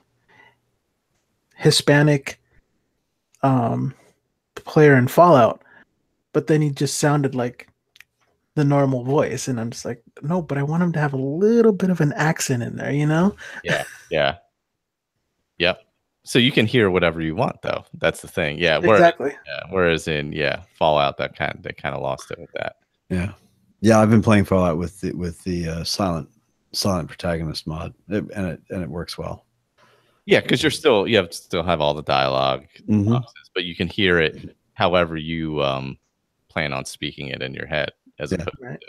Hispanic player in Fallout, but then he just sounded like the normal voice, and I'm just like, no, but I want him to have a little bit of an accent in there, you know? Yeah. Yep. So you can hear whatever you want, though. That's the thing. Yeah. Exactly. Whereas in Fallout, they kind of lost it with that. Yeah. I've been playing Fallout with the silent protagonist mod, and it works well. Yeah, because you still have all the dialogue, boxes, but you can hear it however you plan on speaking it in your head, as opposed to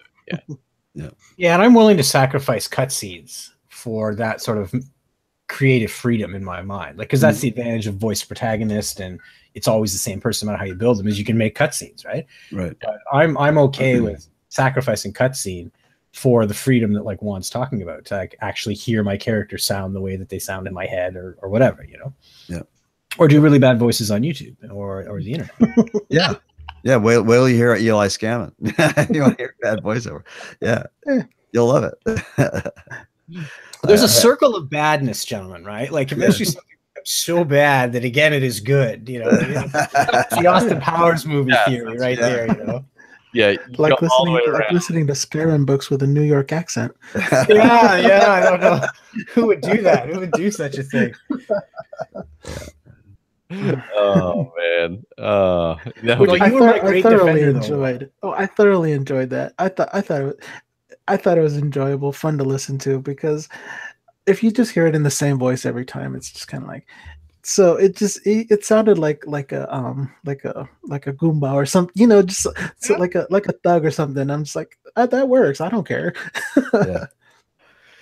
Yeah, and I'm willing to sacrifice cutscenes for that sort of creative freedom in my mind, like because that's the advantage of voice protagonist, and it's always the same person no matter how you build them, is you can make cutscenes, right? But I'm okay with sacrificing cutscene for the freedom that like Juan's talking about, to like actually hear my character sound the way that they sound in my head, or whatever, you know. Yeah. Or do really bad voices on YouTube or the internet. Yeah. Wait till you hear Eli scamming. You want to hear bad voiceover? Yeah. You'll love it. There's a circle of badness, gentlemen, right? Like eventually something becomes so bad that again it is good. You know, it's the Austin Powers movie theory right there. You know. Yeah, like listening to Skyrim books with a New York accent. Yeah, I don't know who would do that. Who would do such a thing? Oh man, I thoroughly enjoyed. I thoroughly enjoyed that. I thought it was enjoyable, fun to listen to, because if you just hear it in the same voice every time, it's just kind of like So it sounded like a Goomba or something, you know, just so like a thug or something. I'm just like, that works. I don't care. Yeah.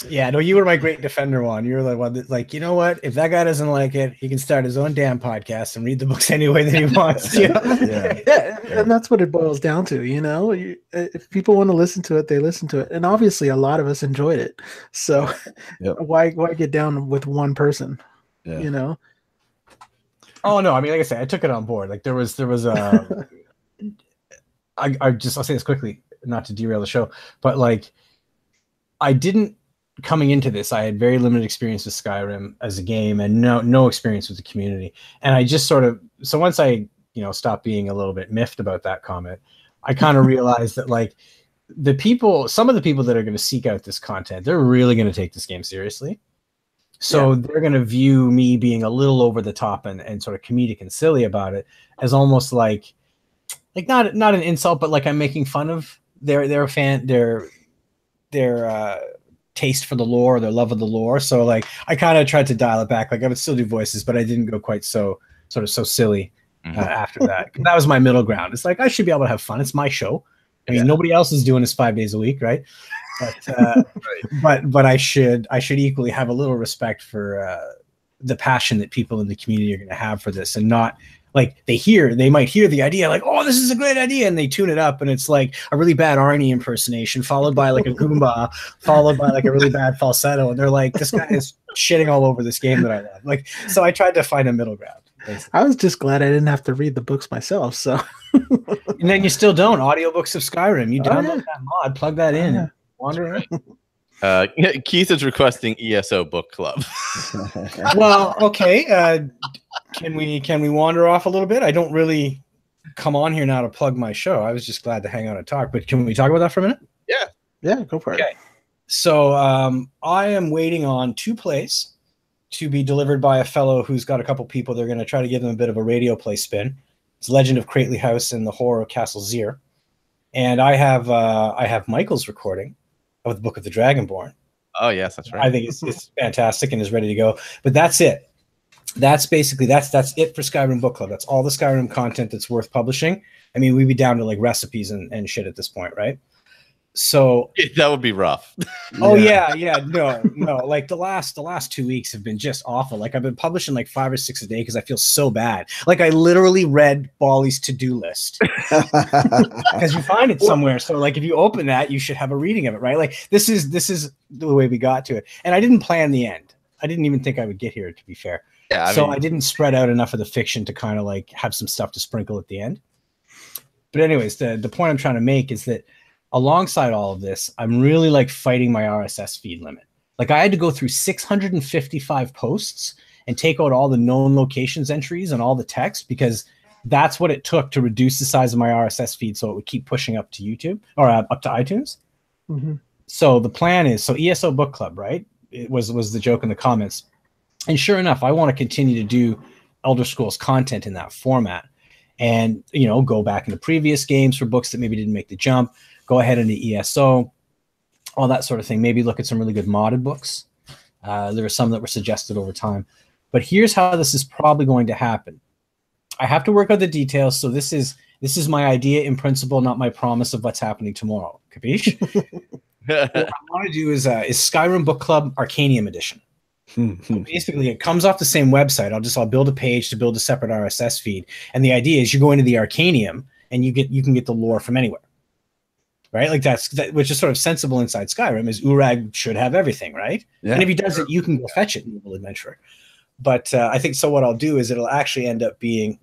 Yeah, no, you were my great defender one. You were the one that, like, you know what? If that guy doesn't like it, he can start his own damn podcast and read the books any way that he wants. You know? Yeah, and that's what it boils down to. You know, if people want to listen to it, they listen to it, and obviously a lot of us enjoyed it. So why get down with one person? Yeah. You know. Oh no, I mean, like I said, I took it on board. Like there was I'll say this quickly, not to derail the show, but like coming into this, I had very limited experience with Skyrim as a game and no experience with the community. And I just so once I, stopped being a little bit miffed about that comment, I kind of realized that like some of the people that are going to seek out this content, they're really going to take this game seriously. So they're going to view me being a little over the top and sort of comedic and silly about it as almost like not an insult, but like I'm making fun of their taste for the lore, or their love of the lore. So like I kind of tried to dial it back. Like I would still do voices, but I didn't go quite so silly after that. That was my middle ground. It's like I should be able to have fun. It's my show. I mean, nobody else is doing this 5 days a week, right? But but I should equally have a little respect for the passion that people in the community are going to have for this, and not like they might hear the idea like, oh, this is a great idea, and they tune it up, and it's like a really bad Arnie impersonation followed by like a Goomba, followed by like a really bad falsetto, and they're like, this guy is shitting all over this game that I love. Like, so I tried to find a middle ground. Basically. I was just glad I didn't have to read the books myself. So, and then you still don't audiobooks of Skyrim. You download that mod, plug that in, and wander around. Keith is requesting ESO book club. Well, okay. Can we wander off a little bit? I don't really come on here now to plug my show. I was just glad to hang out and talk. But can we talk about that for a minute? Yeah, go for it. Okay. So I am waiting on 2 plays to be delivered by a fellow who's got a couple people. They're going to try to give them a bit of a radio play spin. It's Legend of Crately House and the Horror of Castle Zier. And I have Michael's recording of the Book of the Dragonborn. Oh yes, that's right. I think it's fantastic and is ready to go. But that's it. That's basically that's it for Skyrim Book Club. That's all the Skyrim content that's worth publishing. I mean, we'd be down to like recipes and shit at this point, right? So that would be rough. Oh yeah. No. Like the last 2 weeks have been just awful. Like I've been publishing like 5 or 6 a day because I feel so bad. Like I literally read Bally's to-do list because you find it somewhere. So like if you open that, you should have a reading of it, right? Like this is the way we got to it. And I didn't plan the end. I didn't even think I would get here, to be fair. Yeah. I didn't spread out enough of the fiction to kind of like have some stuff to sprinkle at the end. But anyways, the point I'm trying to make is that alongside all of this, I'm really like fighting my RSS feed limit. Like I had to go through 655 posts and take out all the known locations entries and all the text because that's what it took to reduce the size of my RSS feed so it would keep pushing up to YouTube or up to iTunes. Mm-hmm. So the plan is, ESO Book Club, right? It was the joke in the comments. And sure enough, I want to continue to do Elder Scrolls content in that format and, go back into previous games for books that maybe didn't make the jump. Go ahead into ESO, all that sort of thing. Maybe look at some really good modded books. There were some that were suggested over time. But here's how this is probably going to happen. I have to work out the details. So this is my idea in principle, not my promise of what's happening tomorrow. Capiche? What I want to do is Skyrim Book Club Arcanium Edition. So basically, it comes off the same website. I'll build a page to build a separate RSS feed. And the idea is you go into the Arcanium and you can get the lore from anywhere. Right, like which is sort of sensible inside Skyrim. Is Urag should have everything, right? Yeah. And if he does it, you can go fetch it, Evil Adventurer. But I think so. What I'll do is it'll actually end up being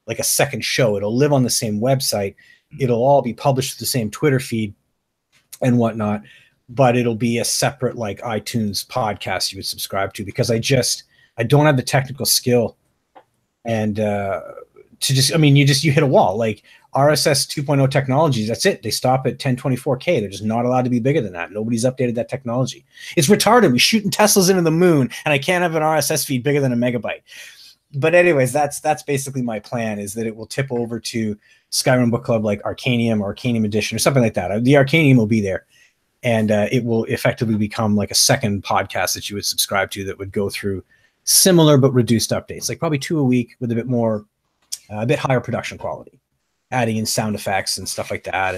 like a second show. It'll live on the same website. It'll all be published to the same Twitter feed and whatnot. But it'll be a separate like iTunes podcast you would subscribe to because I don't have the technical skill and you hit a wall like. RSS 2.0 technologies, that's it. They stop at 1024K. They're just not allowed to be bigger than that. Nobody's updated that technology. It's retarded. We're shooting Teslas into the moon, and I can't have an RSS feed bigger than a megabyte. But anyways, that's basically my plan, is that it will tip over to Skyrim Book Club like Arcanium or Arcanium Edition or something like that. The Arcanium will be there, and it will effectively become like a second podcast that you would subscribe to that would go through similar but reduced updates, like probably 2 a week with a bit more, a bit higher production quality, adding in sound effects and stuff like that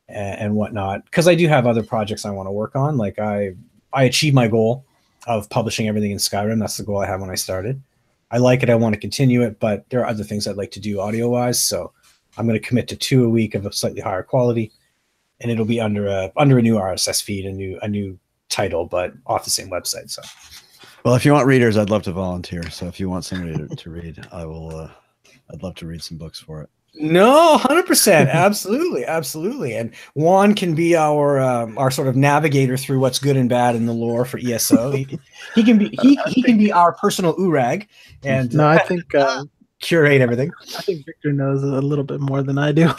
and whatnot. Because I do have other projects I want to work on. Like I achieved my goal of publishing everything in Skyrim. That's the goal I had when I started. I like it. I want to continue it, but there are other things I'd like to do audio wise. So I'm going to commit to 2 a week of a slightly higher quality, and it'll be under a new RSS feed, a new title, but off the same website. So, well, if you want readers, I'd love to volunteer. So if you want somebody to read, I will. I'd love to read some books for it. No, 100%, absolutely. And Juan can be our sort of navigator through what's good and bad in the lore for ESO. He can be our personal urag, and no, I think curate everything. I think Victor knows a little bit more than I do.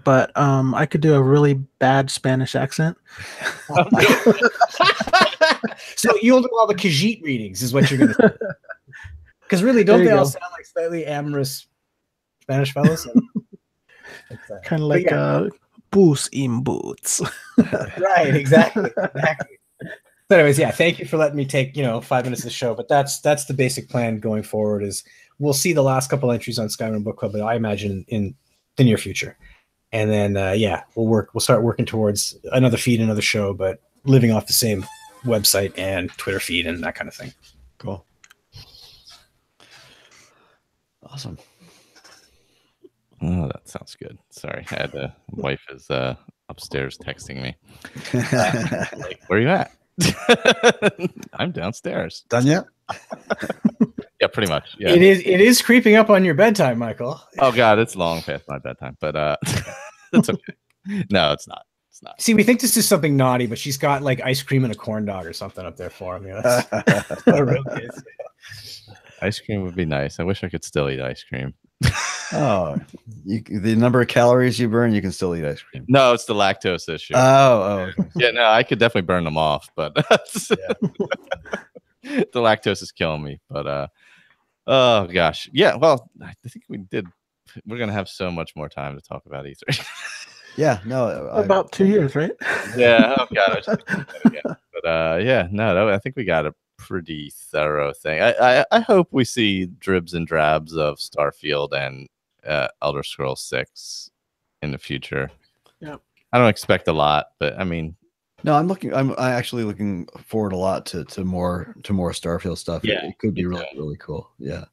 But I could do a really bad Spanish accent. So you'll do all the Khajiit readings, is what you're going to say. Because really, don't they all sound like slightly amorous Spanish fellows? Kind of like Boots in Boots. Right, exactly. So anyways, yeah, thank you for letting me take 5 minutes of the show. But that's the basic plan going forward. Is we'll see the last couple entries on Skyrim Book Club, but I imagine in the near future. And then we'll start working towards another feed, another show, but living off the same website and Twitter feed and that kind of thing. Cool. Awesome. Oh, that sounds good. Sorry, I had wife is upstairs texting me. Like, where are you at? I'm downstairs. Done yet? Yeah, pretty much. Yeah. It is creeping up on your bedtime, Michael. Oh God, it's long past my bedtime, but that's okay. No, it's not. It's not. See, we think this is something naughty, but she's got like ice cream and a corn dog or something up there for him. That's what it really is. Ice cream would be nice. I wish I could still eat ice cream. Oh, the number of calories you burn, you can still eat ice cream. No, it's the lactose issue. Okay. Yeah, no, I could definitely burn them off, but the lactose is killing me. But oh gosh, yeah. Well, I think we're gonna have so much more time to talk about E3. Yeah, no, about 2 years, right? Yeah. Oh God. But yeah, no, I think we got a pretty thorough thing. I hope we see dribs and drabs of Starfield and Elder Scrolls 6 in the future. Yeah, I don't expect a lot, but I mean, no, I'm actually looking forward a lot to more Starfield stuff. Yeah, it could be really cool. Yeah,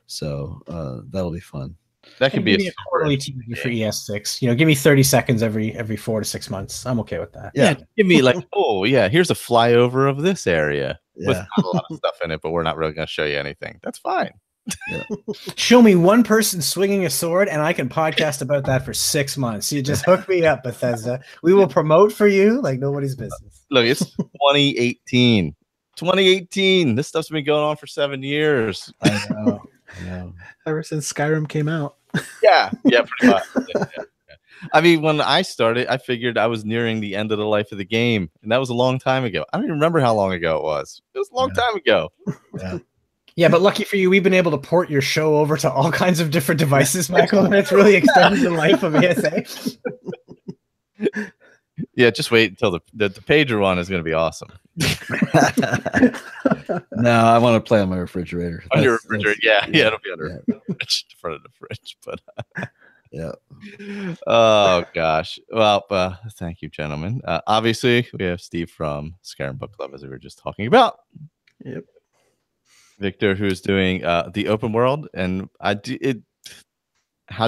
so that'll be fun. That could be a quarterly TV for ES6. Give me 30 seconds every 4 to 6 months. I'm okay with that. Yeah, give me like, oh yeah, here's a flyover of this area with Yeah. not a lot of stuff in it, but we're not really going to show you anything. That's fine. Yeah. Show me one person swinging a sword, and I can podcast about that for 6 months. You just hook me up, Bethesda. We will promote for you like nobody's business. Look, it's 2018. 2018. This stuff's been going on for 7 years. I know. Ever since Skyrim came out. Yeah, pretty much. Yeah. I mean, when I started, I figured I was nearing the end of the life of the game, and that was a long time ago. I don't even remember how long ago it was. It was a long time ago. Yeah. Yeah, but lucky for you, we've been able to port your show over to all kinds of different devices, Michael, and it's really extended the life of ASA. Yeah, just wait until the pager one is going to be awesome. No, I want to play on my refrigerator. On your refrigerator, yeah, it'll be under the fridge, in front of the fridge. But yeah. Oh gosh. Well, thank you, gentlemen. Obviously, we have Steve from Skyrim Book Club, as we were just talking about. Yep. Victor, who's doing the open world, and how do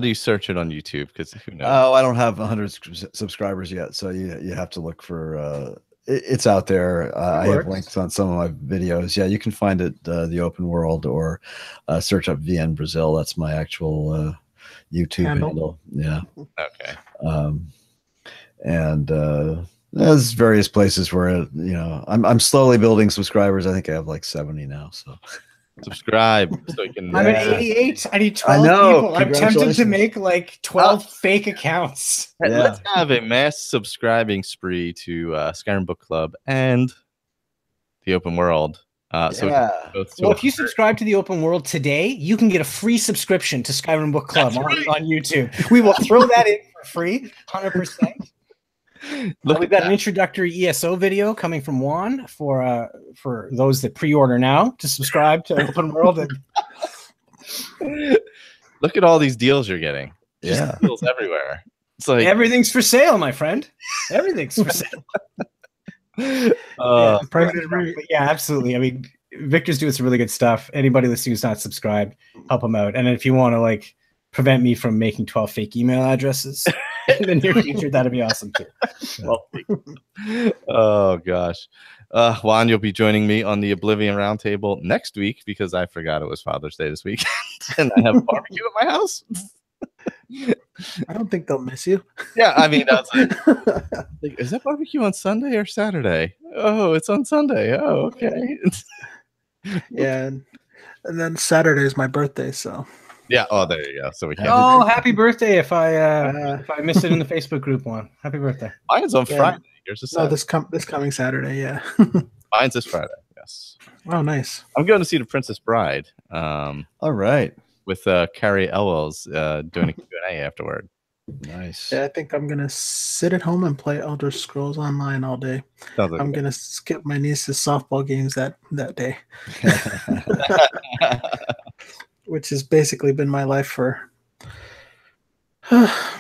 you search it on YouTube? Because who knows? Oh, I don't have 100 subscribers yet, so you have to look for. It's out there. I have links on some of my videos. Yeah, you can find it the open world, or search up VN Brazil. That's my actual YouTube handle. Yeah. Okay. And there's various places where I'm slowly building subscribers. I think I have like 70 now. So subscribe so you can. I'm at 88. I need 12 people. I'm tempted to make like 12 fake accounts. Yeah. Let's have a mass subscribing spree to Skyrim Book Club and the open world. Well, if you subscribe to the open world today, you can get a free subscription to Skyrim Book Club on YouTube. We will throw that in for free, 100%. Look We've at got that. an introductory ESO video coming from Juan for those that pre-order now to subscribe to Open World. And Look at all these deals you're getting. Just Yeah. deals everywhere. It's like everything's for sale, my friend. Everything's for sale. uh, Price is right. But yeah, absolutely. I mean, Victor's doing some really good stuff. Anybody listening who's not subscribed, help him out. And if you want to like prevent me from making 12 fake email addresses in the near future, that'd be awesome too. well, oh gosh. Juan, you'll be joining me on the Oblivion Roundtable next week because I forgot it was Father's Day this week and I have barbecue at my house. I don't think they'll miss you. Yeah, I mean, that's like, is that barbecue on Sunday or Saturday? Oh, it's on Sunday. Oh, okay. Yeah, and then Saturday is my birthday, so Yeah. Oh, there you go. So we can't. Oh, happy birthday! If I missed it in the Facebook group, one. Happy birthday. Mine's on Yeah. Friday. Yours is no, Saturday. this coming Saturday. Yeah. Mine's this Friday. Yes. Oh, nice. I'm going to see The Princess Bride. All right. With Carrie Elwell's doing a Q&A afterward. Nice. Yeah, I think I'm gonna sit at home and play Elder Scrolls Online all day. Sounds like I'm gonna skip my niece's softball games that day, which has basically been my life for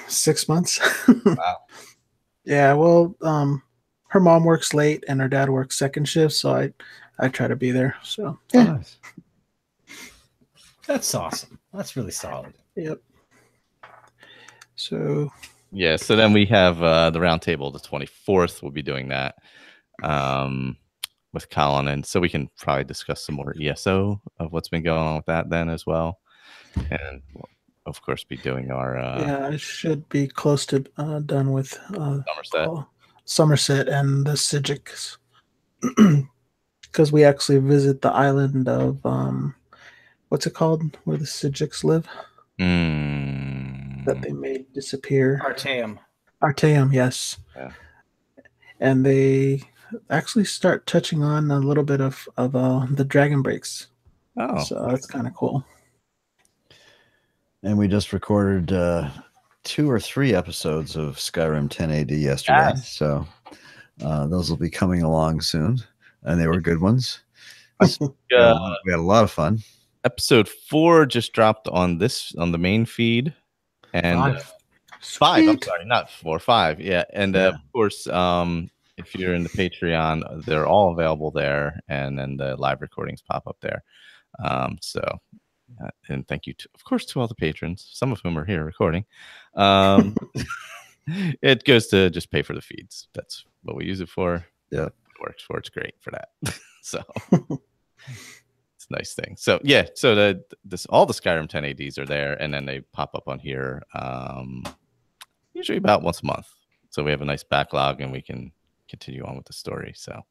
6 months. Wow. Yeah, well, her mom works late and her dad works second shift, so I try to be there. So yeah, Nice. That's awesome. That's really solid. yep. So Yeah, so then we have the roundtable the 24th. We'll be doing that with Colin, and so we can probably discuss some more ESO of what's been going on with that then as well, and we'll, of course, be doing our yeah, I should be close to done with Somerset. Somerset and the Sijiks, because we actually visit the island of what's it called, where the Sijiks live, that they made disappear. Artaeum, yes. Yeah. And they actually start touching on a little bit of the dragon breaks. Oh, So that's kind of cool. And we just recorded 2 or 3 episodes of Skyrim 1080 yesterday. Yes. So those will be coming along soon. And they were good ones. We had a lot of fun. episode 4 just dropped on the main feed, and 5. I'm sorry, not 4, 5. Yeah, and of course, if you're in the Patreon, they're all available there, and then the live recordings pop up there. So, and thank you, of course, to all the patrons, some of whom are here recording. It goes to just pay for the feeds. That's what we use it for. Yeah, it works for. It's great for that. So. It's a nice thing. So yeah, so all the Skyrim 1080s are there, and then they pop up on here usually about once a month. So we have a nice backlog, and we can continue on with the story. So,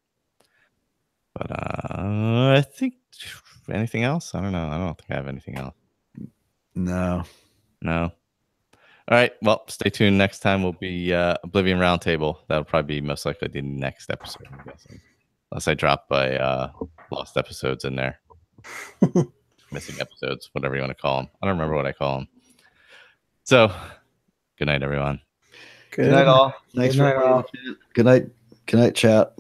but I think anything else? I don't know. I don't think I have anything else. No. All right. Well, stay tuned. Next time will be Oblivion Roundtable. That'll probably be most likely the next episode, I'm guessing. Unless I drop by lost episodes in there. Missing episodes, whatever you want to call them. I don't remember what I call them. So, good night, everyone. Good night, all. Thanks for all. Good night. Good night, chat.